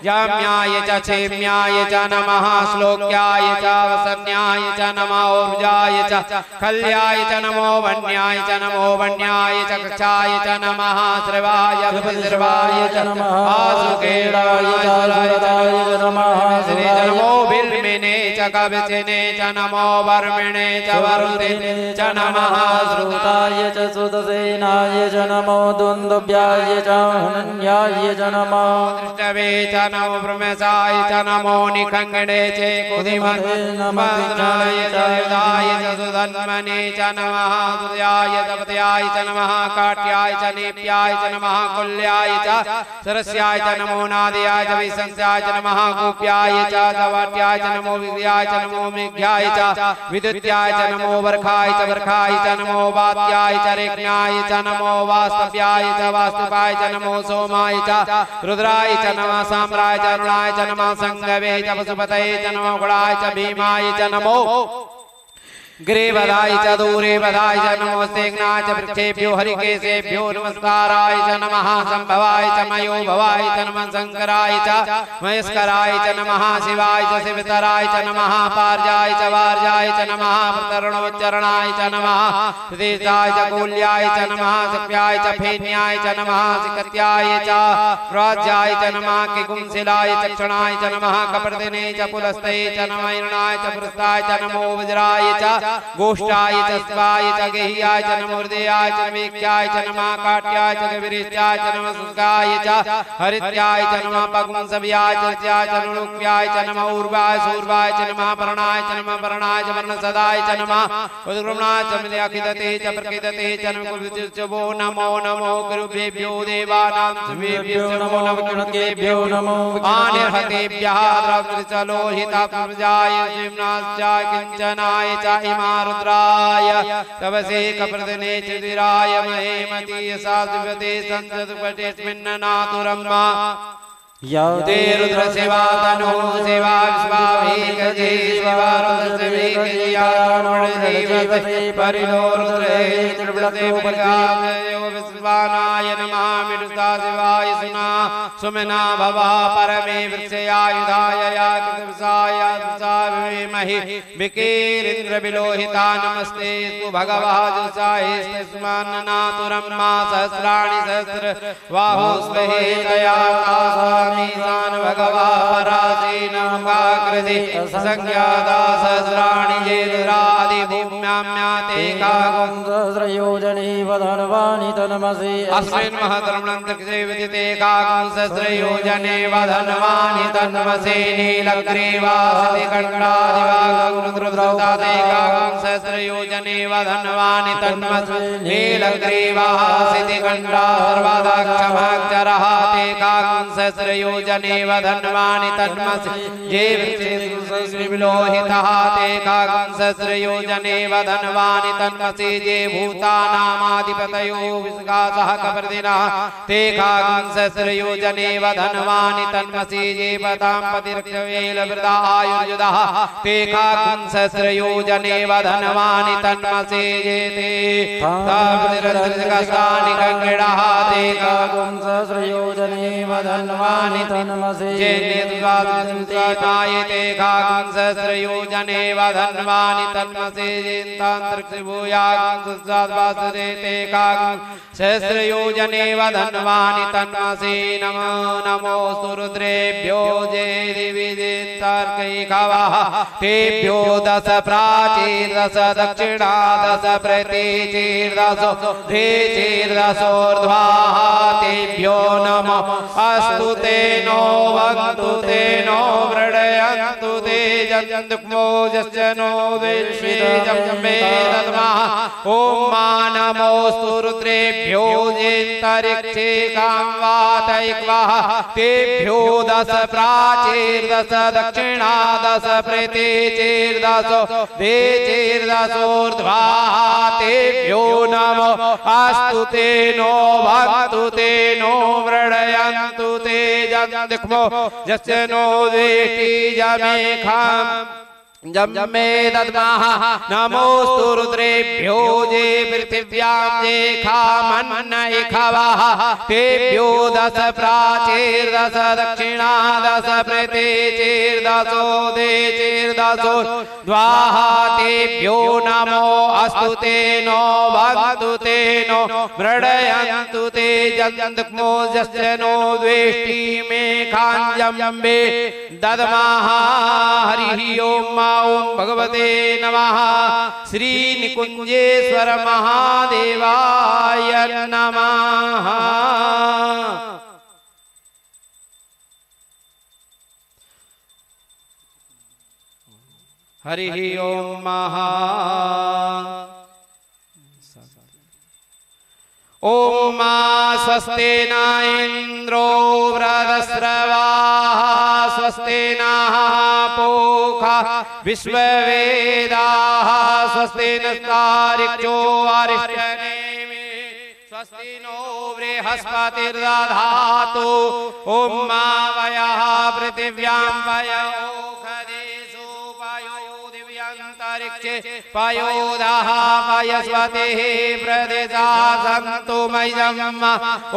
जाम्याय च क्षेम्याय च नमः श्लोक्याय च वसन्याय च नमो ऊर्जाय च खल्याय च नमो वन्याय च नमो वन्याय च कक्षाय च नमः श्रवाय विश्रवाय च नमः आसुकेडाय च सुरताय च नमः नमो बिल्मिने च कवचिने च नमो वर्मिणे च वरुदिने च नमः श्रुताय च सुतसेनाय च नमो दुन्दुभ्याय च हनन्याय च नमः दृष्टवे च नमो ब्रह्मसाय च नमो निखङ्गणे च कुधिमते नमः च युधाय च सुधन्मने च नमः सुयाय च पतयाय च नमः काट्याय च नेप्याय च नमः कुल्याय च सरस्याय च नमो नादयाय च विसंस्याय च नमः गोप्याय च दवाट्याय च नमो विद्याय च नमो मेघ्याय च विद्युत्याय च नमो वर्खाय च वर्खाय च नमो वात्याय च रेक्ष्याय च नमो वास्तव्याय च वास्तुपाय च नमो सोमाय च रुद्राय च नमः साम्राय च अरुणाय च नमः संगवे च पशुपतये च नमो गुणाय च भीमाय च नमो ग्रीवदाय च दूरेवदाय च नमोस्तेघ्नाय च वृक्षेभ्यो हरिकेशेभ्यो नमस्काराय च नमः संभवाय च मयो भवाय च नमः शंकराय च महेश्वराय च नमः शिवाय च शिवतराय च नमः पार्जाय च वार्जाय च नमः प्रतरणोच्चरणाय च नमः प्रदेशाय च कूल्याय च नमः सप्याय च फेन्याय च नमः सिकत्याय च प्राज्याय च नमः किकुंसिलाय च क्षणाय च नमः कपर्दिने च पुलस्ते च नमः हिरणाय च पुरस्ताय च नमो वज्राय च गोष्ठाय च स्वाय च गेह्याय च नमो हृदयाय च नमेक्याय च नमः काट्याय च गविरिष्टाय च नमः सुस्काय च हरित्याय च नमः पगुंसव्याय च त्याय च नुक्याय च नमः ऊर्वाय सूर्वाय च नमः परणाय च नमः परणाय च वर्णसदाय च नमः उद्गृह्णाय च मिल्याखिदते च प्रकिदते च नमो कुलविद्युच्चवो नमो नमो गुरुभ्यो देवानां सुमेभ्यो नमो नवकिणकेभ्यो नमो आनिर्हतेभ्यः द्रवृचलोहिता प्रजाय शिवनाश्च किञ्चनाय च रुद्राय तपसे कप्रदने चिदिराय महेमती साधुपते संसदुपटेस्मिन्ननातुरम्मा ते रुद्र सेवा तनो सेवा विश्वाभीकजे शिवा रुद्र सेवीकजियाणोणजीवते परिलो रुद्रे त्रिवृते परिगामयो विश्वानाय नमः मिडुता शिवाय सुना सुमना भवा परमे वृक्षयायुधाय याकृतविसाय विमहि विकीरिन्द्र विलोहिता नमस्ते तु भगवः जुसाहेस्तस्मान्नातुरम्मा सहस्राणि सहस्र बाहुस्वहे तया मीसान भगवा परासीन कृति संज्ञाता सहस्राणि जेरादि भूम्याम्याते कागं सहस्रयोजने वधनवानि तन्मसे अस्मिन् महतरमणं दक्षे विदिते कागं सहस्रयोजने वधनवानि तन्मसे नीलग्रीवासति कण्डादिवागं रुद्रौताते कागं सहस्रयोजने वधनवानि तन्मसे नीलग्रीवासति कण्डा सर्वदाक्षमक्षरः ते कागं सहस्रयोजने वधन्वानि तन्मसि ये विलोहितः ते कागं सहस्रयोजने वधन्वानि तन्मसि ये भूतानामाधिपतयो विश्वासः कपर्दिनः ते कागं सहस्रयोजने वधन्वानि तन्मसि ये पदां पतिरक्षवेलवृता आयुर्युधः ते कागं सहस्रयोजने वधन्वानि तन्मसि ये ते तापतिरक्षकानि गङ्गणः ते कागं सहस्रयोजने वधन्वानि तन्मसे जेनेद्वादन्तायते कागं सहस्रयोजने वधन्वानि तन्मसे जेन्तान्त्रक्षिभूयागं सुस्वाद्वासुदेते कागं सहस्रयोजने वधन्वानि तन्मसे नमो नमोऽस्तु रुद्रेभ्यो जे दिविदितार्कैकवः तेभ्यो दश प्राचीर्दश दक्षिणा दश प्रतीचीर्दशो धेचीर्दशोर्ध्वाः तेभ्यो नमः अस्तु तेनो वन्तु तेनो वृणयन्तु ते जन्तुक्मोजस्य नो विश्वेजम्बे दद्मः ॐ नमोऽस्तु रुद्रेभ्यो जेन्तरिक्षे कामवातैक्वः तेभ्यो दश प्राचीर्दश दक्षिणा दश प्रतीचीर्दशो धेचीर्दशोर्ध्वाः तेभ्यो नमः नमो अस्तु ते नो भक्तु ते नो मृडयन्तु ते जन्दिक्मो यस्य नो द्वेष्टि जमेखाम् जम्मे दद्मः नमोस्तु रुद्रेभ्यो जे पृथिव्यां जे खामन्न इखवः तेभ्यो दश प्राचीर्दश दक्षिणा दश प्रतीचीर्दशो देचीर्दशो द्वाहा तेभ्यो नमो अस्तु ते नो भक्तु ते नो मृडयन्तु ते जन्दिक्मो यस्य नो द्वेष्टि मेखाञ्जम्बे दद्मः हरिः ओम् ओम भगवते नमः। श्री निकुंजेश्वर महादेवाय नमः। हरि ओम ओम स्वस्ति न इंद्रो वृधस्रवाः स्वस्ति नः पूषा विश्ववेदाः स्वस्ति नस्तार्क्ष्यो अरिष्टनेमिः स्वस्ति नो बृहस्पतिर्दधातु ओम वयः पृथिव्यां वयोखदेषु पयो दिव्यन्तरिक्षे पयोदः पयस्वतिः प्रदिशा सन्तु मह्यम्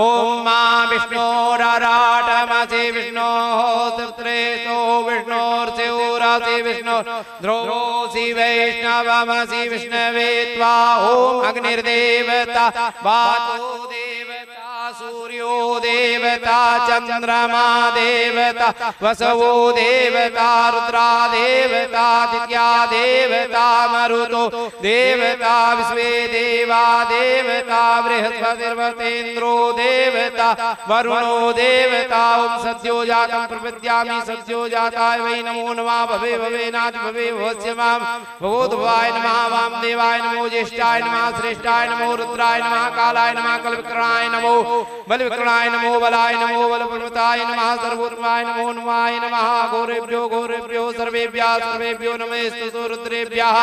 ओम विष्णोरराटमसि विष्णोः सुत्रेतो विष्णोर्शिवरसि विष्णो द्रोसि वैष्णवमसि विष्णवे त्वा ओम अग्निर्देवता वातो देवता सूर्यो देवता चंद्रमा देवता वसवो देवता रुद्रा देवता दित्या देवता मरुतो देवता विश्वे देवा देवता बृहस्पतिर्वतेन्द्रो देवता वरुणो देवता ओम सद्यो जातं प्रपद्यामि सद्यो जाताय वै नमो नमः भवे भवे नाथ भवे भवस्य मां भगवद्भवाय नमः वामदेवाय नमो ज्येष्ठाय नमः श्रेष्ठाय नमो रुद्राय नमः कालाय नमः कल्पकर्णाय नमो बलविक्रणाय नमो बलाय नमो बलपर्वताय नमः सर्वोत्तमाय नमो नमाय नमः घोरेभ्यो सर्वेभ्यो नमस्ते रुद्रेभ्यः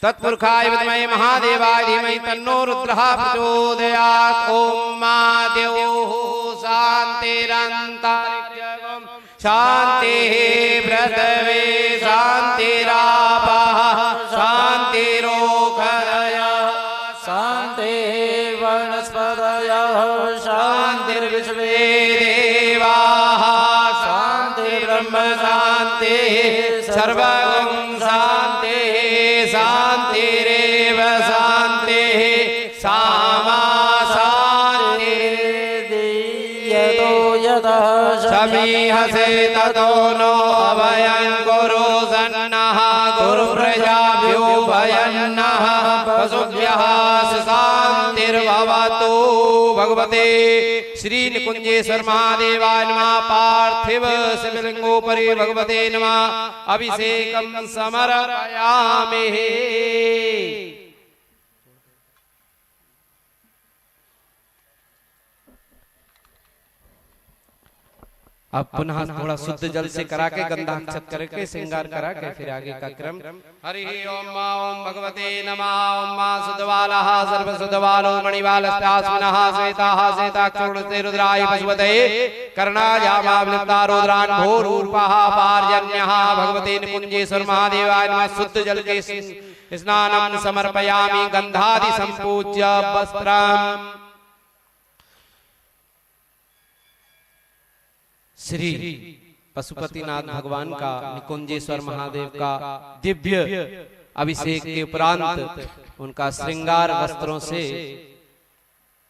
तत्पुरुषाय विद्महे महादेवाय धीमहि तन्नो रुद्रः प्रचोदयात् ओम द्यौः शान्तिरन्तरिक्षं शान्तिः पृथिवी शान्तिरापः शान्तिरोषधयः शान्तिः वनस्पतयः शान्तिर्विश्वे देवाः शान्तिर्ब्रह्म शान्तिः सर्वगं शान्तिः शान्तिरेव शान्तिः सामा शान्तिर्दीयतो यतः समीहसे ततो नो अभयं कुरु सन्नः गुरुप्रजाभ्यो भयन्नः पशुभ्यः शान्तिर्भवतु। भगवते श्री निकुंजेश्वर महादेवाय नमः। पार्थिव शिवलिंगोपरि भगवते नमः अभिषेकं समर्पयामि। अब पुनः थोड़ा शुद्ध जल से करा के गंधा अक्षत करके श्रृंगार करा के फिर आगे का क्रम। हरि ओम ओम भगवते नमः। ओम सुद्धवालः सर्वसुद्धवालो मणिवालस्तास्मिनः श्वेताः श्वेताक्षुर्णते रुद्राय पशुपतये कर्णायामावलिप्ता रुद्रान् भोरूपः पार्जन्यः। भगवते निकुंजेश्वर महादेवाय नमः। शुद्ध जल के स्नानं समर्पयामि गंधादि संपूज्य वस्त्रम्। श्री पशुपतिनाथ भगवान का निकुंजेश्वर महादेव का दिव्य अभिषेक के उपरांत उनका श्रृंगार वस्त्रों से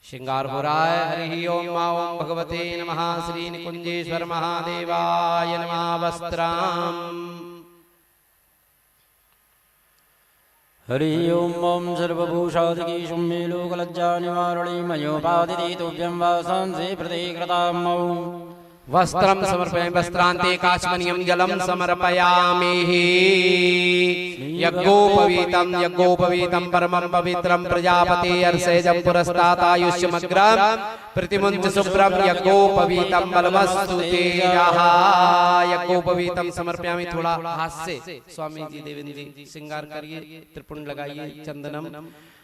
श्रृंगार हो रहा है। हरि ओम ओम भगवते नमः। श्री निकुंजेश्वर महादेवाय नमः। वस्त्रम्। हरि ओम ओम सर्वभूषादिकी शुम्भे लोकलज्जा निवारणी मयोपादिति तुभ्यं वासांसि प्रतिकृताम्। वस्त्रम समर्पयामि वस्त्रान्ते काचमनीयं जलम समर्पयामि यज्ञोपवीतं परमं पवित्रं प्रजापति अर्षेजं पुरस्तात् आयुष्यमग्रं प्रतिमुञ्च शुभ्रं यज्ञोपवीतं बलमस्तु तेजः। यज्ञोपवीतं समर्पयामि। थोड़ा हाथ से स्वामी जी देवेंद्र जी श्रृंगार करिए, त्रिपुंड लगाइए चंदनम।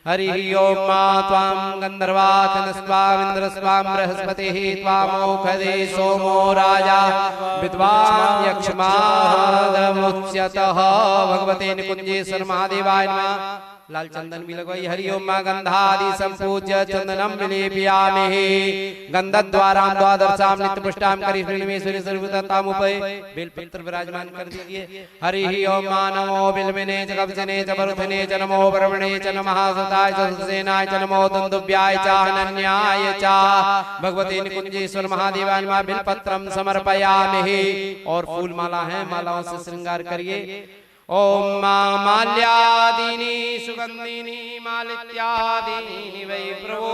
हरि ओम मा त्वां गंधर्वाखिलस्वामिन्द्रस्वां बृहस्पतिः त्वामोखदे सोमो राजा विद्वान् यक्ष्मादमुच्यतः। भगवते निकुंजेश्वर महादेवाय नमः। लाल चंदन भी लगवाई। हरि ओम मा गंधादि संपूज्य चंदनम विलेपयामि। गंधद्वारां द्वादशां नित्यपुष्टां करिष्मेश्वरी सर्वततामुपै बेलपत्र विराजमान कर दीजिए। हरि ओम मा नमो बिल्वने च कवचने च वरुधने च नमो ब्रह्मणे च नमः सताय च सुसेनाय च नमो दुन्दुभ्याय च अनन्याय च। भगवते निकुंजेश्वर महादेवाय नमः। बिलपत्रं समर्पयामि। और फूल माला है, मालाओं से श्रृंगार करिए। ओम माल्यादीनि सुगंधिनी मालित्यादीनि वै प्रभो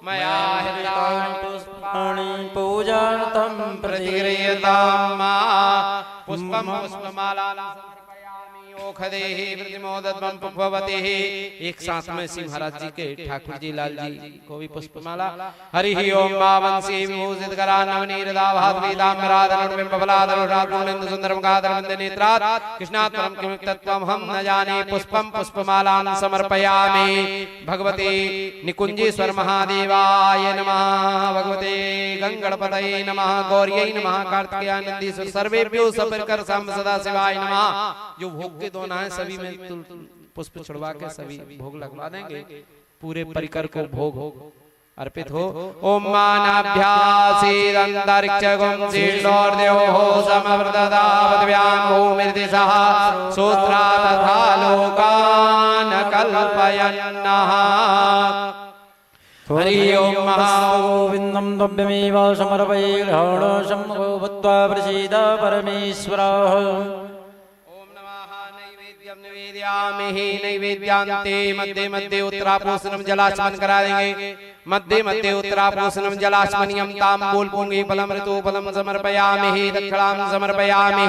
मया हृतानि पुष्पाणि पूजार्थं प्रतिगृह्यताम्। पुष्पं पुष्पमाला ओखदेहि प्रतिमोदत्वं पुष्पवतेः। एक साथ में श्री महाराज जी के ठाकुर जी लाल जी को भी पुष्पमाला। हरि ओम वंशी विभूषित करा नवनीरदाभात वेदाम्बराधरुण बबलाधरुण सुंदरम गाधरवंद नेत्रात् कृष्णात् परम किम तत्त्वं हम न जाने। पुष्पम पुष्पमालां समर्पयामि। भगवते निकुंजेश्वर महादेवाय नमः। भगवते गंगणपतये नमः। गौर्यै नमः। कार्तिकेयानंदीश्वर सर्वेभ्यो सपरिकर सांब सदा शिवाय नमः। जो भोग के दोना है सभी में पुष्प छुड़वा के सभी भोग लगवा देंगे। पूरे परिकर को भोग अर्पित हो। ओम मानाभ्यासेदंतरिक्षगुं शीर्षोर्देवो समवृतदावद्भ्यां भूमिर्दिशः सूत्रा तथा लोकान् कल्पयन्नः। हरि ओम महागोविन्दं द्रव्यमेव समर्पये ग्रहणो शम्भो भूत्वा प्रसीद परमेश्वरः। नैवेद्यान्ते मध्य मध्य उत्तरापोषणम जलाचमन करा देंगे। मध्य मध्य उत्तरापोषणम जलाचमनियम तांबूल पूंगी फलम ऋतु फलम समर्पयामि। दक्षिणां समर्पयामि।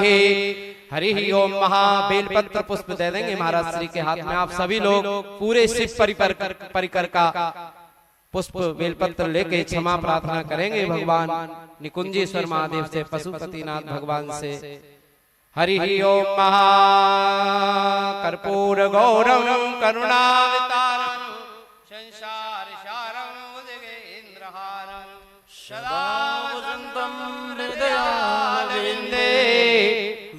हरि ओम महा बेलपत्र पुष्प दे देंगे महाराज श्री के हाथ में। आप सभी लोग पूरे शिव परिकर का पुष्प बेलपत्र लेके क्षमा प्रार्थना करेंगे भगवान निकुंजेश्वर महादेव से, पशुपतिनाथ भगवान से। हरि ओम महा कर्पूर गौरम करुणावतारम संसार सारम भुजगेन्द्रहारम सदा वसंतम हृदयारविंदे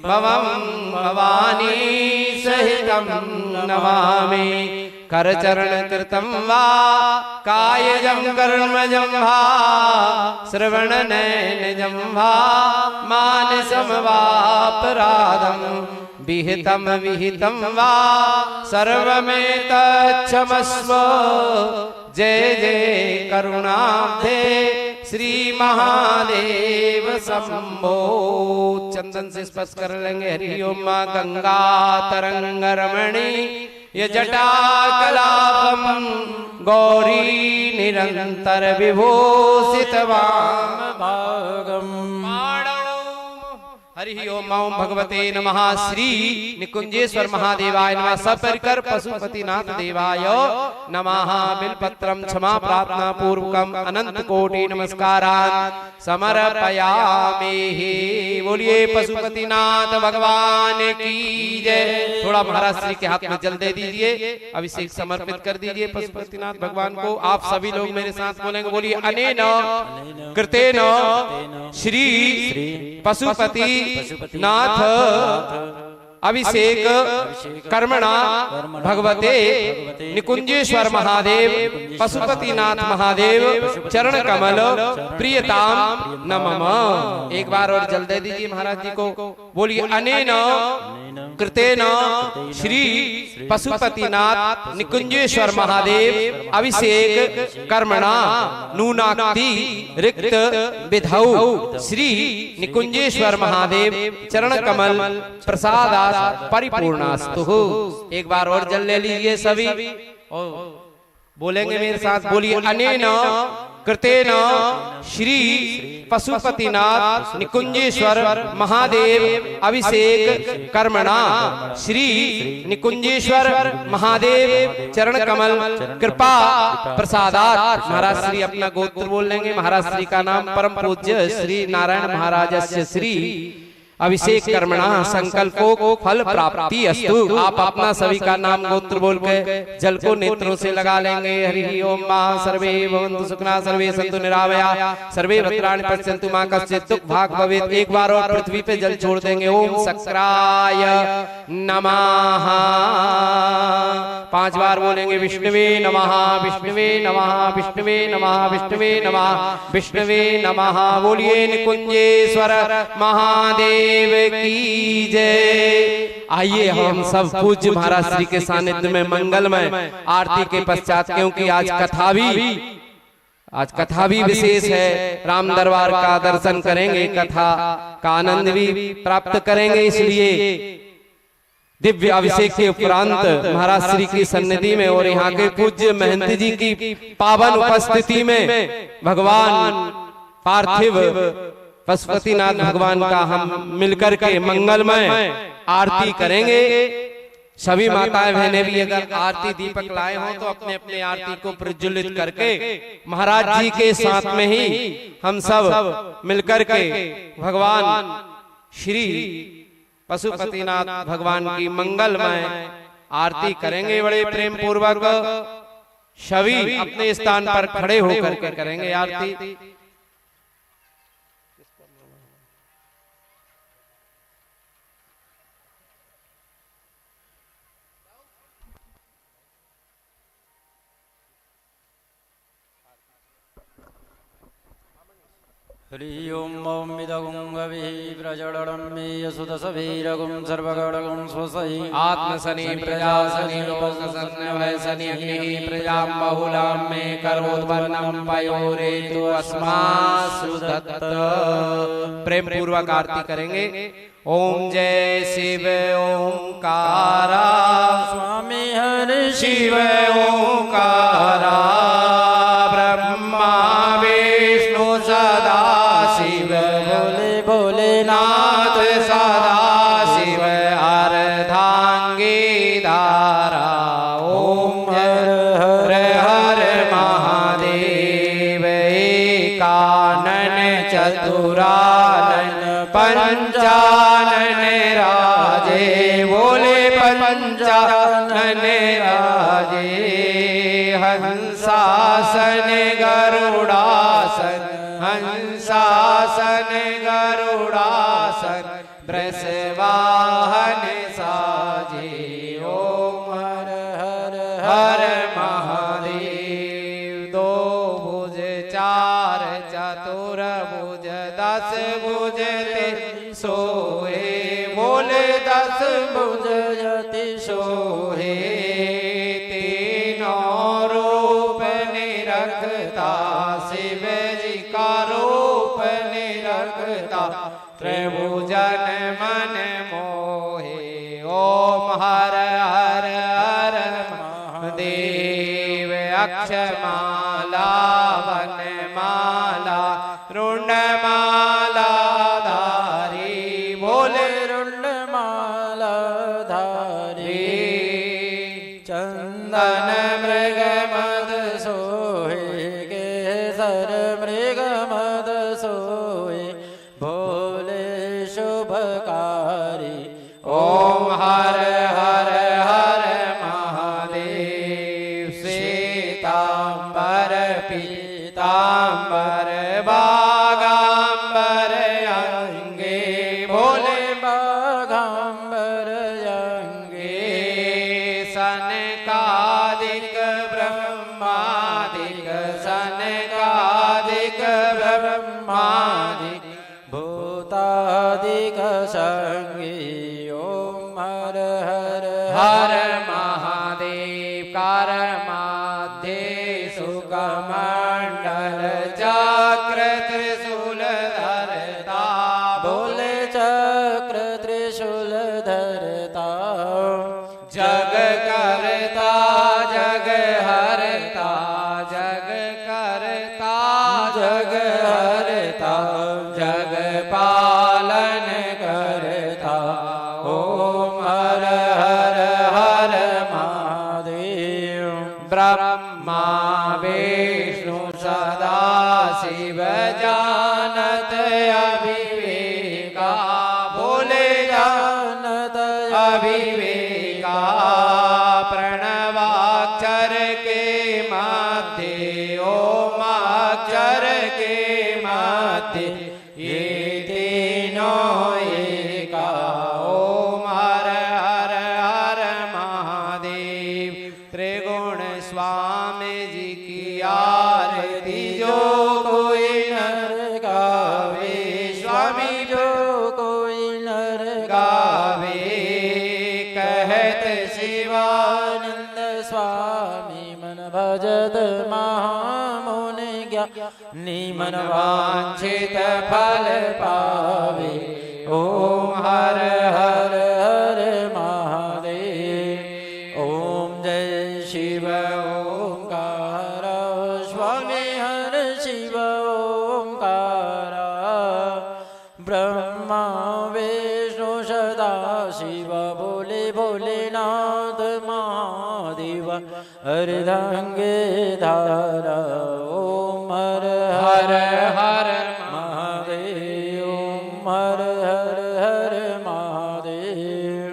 भवं भवानी सहितं नमामि। करचरण कृतं वा कायजं कर्मजं वा श्रवणनयनजं वा मानसं वापराधं विहितं विहितं वा सर्वमेतच्छमस्व। जय जय करुणाब्धे श्री महादेव शंभो। चंदन से स्पर्श कर लेंगे। हरि ओम गंगा तरंग रमणी ये जटा कलापम गौरी निरंतर विभूषित वामभागम। हरि ओम भगवते नमः। श्री निकुंजेश्वर महादेवाय नमः। सपरिकर पशुपतिनाथ देवाय नमः। बिलपत्रम क्षमा प्रार्थना पूर्वकम अनंत कोटि नमस्कारान् समर्पयामि। बोलिए पशुपतिनाथ भगवान की जय। थोड़ा महाराज श्री के हाथ में जल दे दीजिए, अभिषेक समर्पित कर दीजिए पशुपतिनाथ भगवान को। आप सभी लोग मेरे साथ बोलेंगे। बोलिए अनेन कृतेन श्री पशुपति नाथ अभिषेक कर्मणा भगवते निकुंजेश्वर महादेव पशुपतिनाथ महादेव चरण कमल प्रियताम नमः। एक बार और जल दे दीजिए महाराज जी को। बोलिए अनेन कृतेन श्री पशुपतिनाथ निकुंजेश्वर महादेव अभिषेक कर्मणा नूनाक्ति रिक्त विधौ श्री निकुंजेश्वर महादेव चरण कमल प्रसाद परिपूर्णास्तु। एक बार और जल ले लीजिए सभी और बोलेंगे मेरे साथ। बोलिए अनेन कृतेन श्री पशुपतिनाथ निकुंजेश्वर महादेव अभिषेक कर्मणा श्री निकुंजेश्वर महादेव चरण कमल कृपा प्रसादात। महाराज श्री अपना गोत्र बोल लेंगे। महाराज श्री का नाम परम पूज्य श्री नारायण महाराज श्री अभिषेक कर्मणा संकल्पों को फल प्राप्ति अस्तु। आप अपना सभी का नाम गोत्र बोल के जल को नेत्रों से लगा लेंगे। हरि ओम मां सर्वे भवन्तु सुखिनः सर्वे सन्तु निरामया सर्वे भद्राणि पश्यन्तु मां कश्चित् दुःख भाग् भवेत्। एक बार और पृथ्वी पे जल छोड़ देंगे। ओम शक्राय नमः 5 बार बोलेंगे। विष्णुवे नमः विष्णुवे नमः विष्णुवे नमः विष्णुवे नमः विष्णुवे नमः। बोलिए निकुंजेश्वर महादेव की जय। आइए हम सब पूज्य महाराज श्री के सानिध्य में मंगलमय आरती के पश्चात, क्योंकि आज कथा भी विशेष है, राम दरबार का दर्शन करेंगे, कथा का आनंद भी प्राप्त करेंगे। इसलिए दिव्य अभिषेक के उपरांत महाराज श्री की सन्निधि में और यहाँ के पूज्य महंत जी की पावन उपस्थिति में भगवान पार्थिव पशुपतिनाथ भगवान का हम मिलकर के मंगलमय आरती करेंगे। सभी माताएं बहनें भी अगर आरती दीपक लाए हो तो अपने अपने आरती को प्रज्वलित करके महाराज जी के साथ में ही हम सब मिलकर के भगवान श्री पशुपतिनाथ भगवान की मंगलमय आरती करेंगे। बड़े प्रेम पूर्वक सभी अपने स्थान पर खड़े होकर के करेंगे आरती। हरि ओम ओम विदगुं गविः प्रजडनं मे यसुदसवीरगुं सर्वगणगुं स्वसहि आत्मसनि प्रजासनि लोकसन्नवसनि अग्निः प्रजां बहुलां मे करोद्वर्णं पयोरेतु अस्मासु दत्त। प्रेम पूर्वक आरती करेंगे। ओम जय शिव ओंकारा स्वामी हरि शिव ओंकारा ब्रह्मा विष्णु सदा शिव भोले भोलेनाथ सदा शिव अर्धांगी धारा। ओम हर हर महादेव एकानन चतुरानन पंचानन राजे। बोले पंचानन राजे। हंसासन गरुड़ासन हंसासन गरुड़ासन वृषवाहन साजे। ओम हर हर हर महादेव। 2 भुज 4 चतुर भुज 10 भुज ते सोए। बोले 10 भुज यति सोहे। तीनों रूप निरखता शिव जी का रूप निरखता त्रिभुजन मन मोहे। ओम हर हर हर महादेव। अक्षमाला वनमाला रुंडमाला धारी। बोले रुंडमाला धारी। चंदन मृग मद सोहे केसर मृग मद सोहे भोले शुभकारी। ओम हर हर हर महादेव। श्वेतांबर पीतांबर बागांबर अंगे। भोले बाघांबर अंगे। सनकादिक ब्रह्मादिक सनकादिक ब्रह्मादिक भूतादिक संगी। ओम हर हर हर महादेव। कर माध्ये सुकमंडल चक्र त्रिशूल धरता। बोले चक्र त्रिशूल धरता। जग करता जग हरता जग करता माँ विष्णु सदा शिव जानत अविवेका, बोले जानत अविवेका। प्रणवाक्षर के मध्य ओमाक्षर के मध्य ये तीनों एका। ओम हर हर हर महादेव। त्रिगुण स्वामी जी की आरती जो कोई नर गावे, स्वामी जो कोई नर गावे। कहत शिवानंद स्वामी मन भजत महामुनि ज्ञानी मन वांछित फल पावे। ओम हर हर हर महादेव। ओम जय शिव ओंकार, स्वामी हर शिव ओंकार। ब्रह्मा विष्णु सदा शिव बोले भोलेनाथ महादेव अर्धांगे धारा। ओम हर हर हर महादेव। ओम हर हर हर महादेव।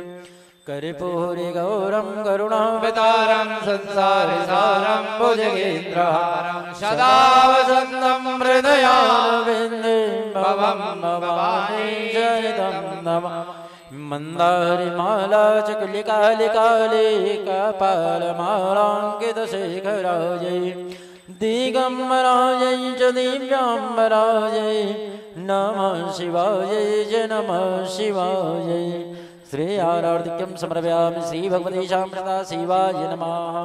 कर्पूरी गौरम करुणावतारम संसार सारम भुजगेन्द्रहारम सदा वसंतम हृदयारविंदे भवम भवानी शरणं नमः। मंदारी माला चकुलिकालिकाली कपालमालांकित शेखराजै दिगंबराजै च दिव्यांबराजै नमः शिवाय च नमः शिवाय। श्री आराधिक्यं समर्पयामि श्री भगवती शामृता शिवाय नमः।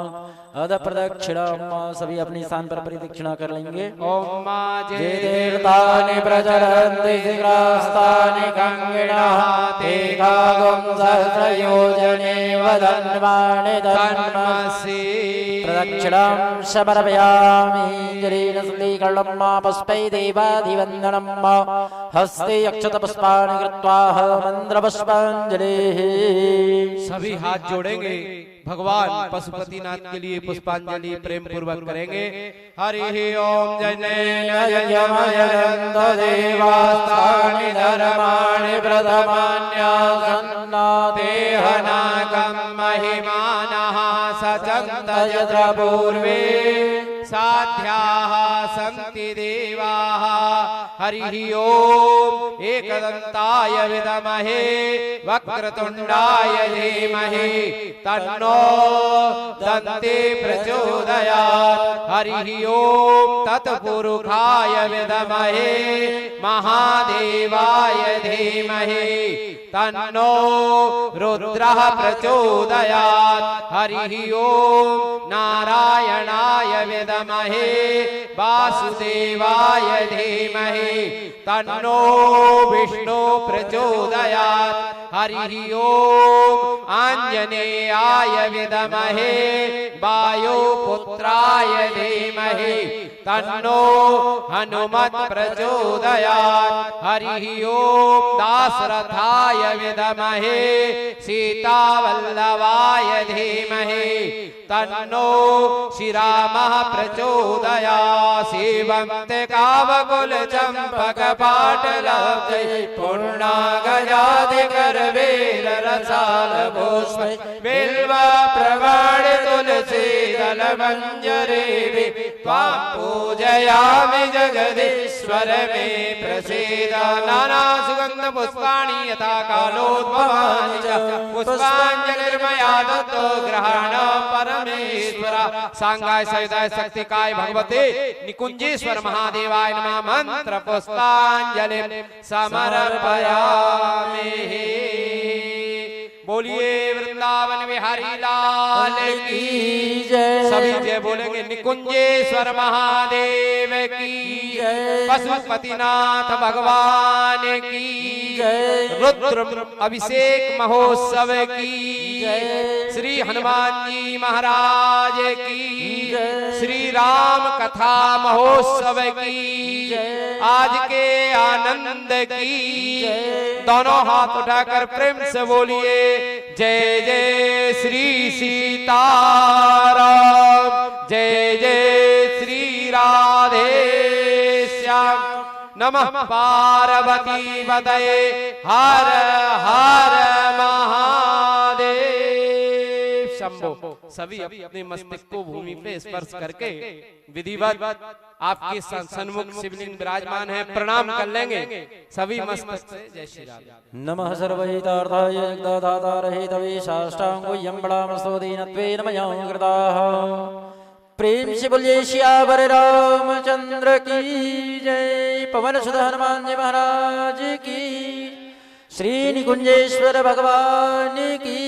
अध प्रदक्षिणा सभी अपनी स्थान पर परिदक्षिणा कर लेंगे। ओम जे देवतानि प्रचरन्ति शिखरास्तानि गंगिणः ते गागं सहस्रयोजने वदन्वानि धन्मसि। प्रदक्षिणां समर्पयामि जलेन शुद्धीकरणं मा पुष्पै देवाधिवन्दनं मा हस्ते अक्षतपुष्पाणि कृत्वा मन्त्रपुष्पाञ्जलिः। सभी हाथ जोड़ेंगे, भगवान पशुपतिनाथ के लिए पुष्पांजलि प्रेम पूर्वक करेंगे। हरि ओम जनेन देवास्तानि धर्माणि प्रथमान्यासन्नातेहनागं महिमानः सचन्त यत्र पूर्वे साध्याः सन्ति देवाः। हरि ओम एकदन्ताय विद्महे वक्रतुण्डाय धीमहि तन्नो दन्ति प्रचोदयात्। हरि ओम तत्पुरुषाय विद्महे महादेवाय धीमहि तन्नो रुद्रः प्रचोदयात्। हरि ओम नारायणाय विद्महे वासुदेवाय धीमहि तन्नो विष्णु प्रचोदयात्। हरि ओम आंजनेयाय विद्महे वायुपुत्राय धीमहि तन्नो हनुमत् प्रचोदयात्। हरि ओम दाशरथाय विद्महे सीतावल्लभाय धीमहि तन्नो श्रीरामः प्रचोदयात्। सेवन्ते कावकुल चंपक पाटलाब्जै पूर्णागजाधिकर वेल रसाल पुष्प बिल्व प्रवाण तुलसी दल मंजरी त्वां पूजयामि जगदीश्वर मे प्रसीद। नाना सुगंध पुष्पाणि यथा कालोद्भवानि च पुष्पांजलिर्मया दत्तो ग्रहण परमेश्वर। सांगाय सहिताय शक्तिकाय भगवते निकुंजेश्वर महादेवाय नमः। मंत्र पुष्पांजलि समर्पयामि। बोलिए वृंदावन बिहारी लाल की जय। सभी जय बोलेंगे। निकुंजेश्वर महादेव की जय। पशुपतिनाथ भगवान की जय। रुद्र अभिषेक महोत्सव की जय। श्री हनुमान जी महाराज की जय। श्री राम कथा महोत्सव की जय। आज के आनंद की जय। दोनों हाथ उठाकर प्रेम से बोलिए जय जय श्री सीताराम, जय जय श्री राधे श्याम। नमः पार्वती पतये हर हर महादेव शंभो। सभी अपने मस्तक को भूमि पे स्पर्श करके विधिवत आपके सन्मुख शिवलिंग विराजमान है, प्रणाम कर लेंगे सभी मस्तक से। जय श्री राम। नमः सर्वहितार्थाय जगदाधारहितवे साष्टांगोऽयं बलामस्तो दीनत्वेन मया कृताः। प्रेम से बोलिए श्यावर रामचंद्र की जय। पवन सुत हनुमान जी महाराज की, श्री निकुंजेश्वर भगवान की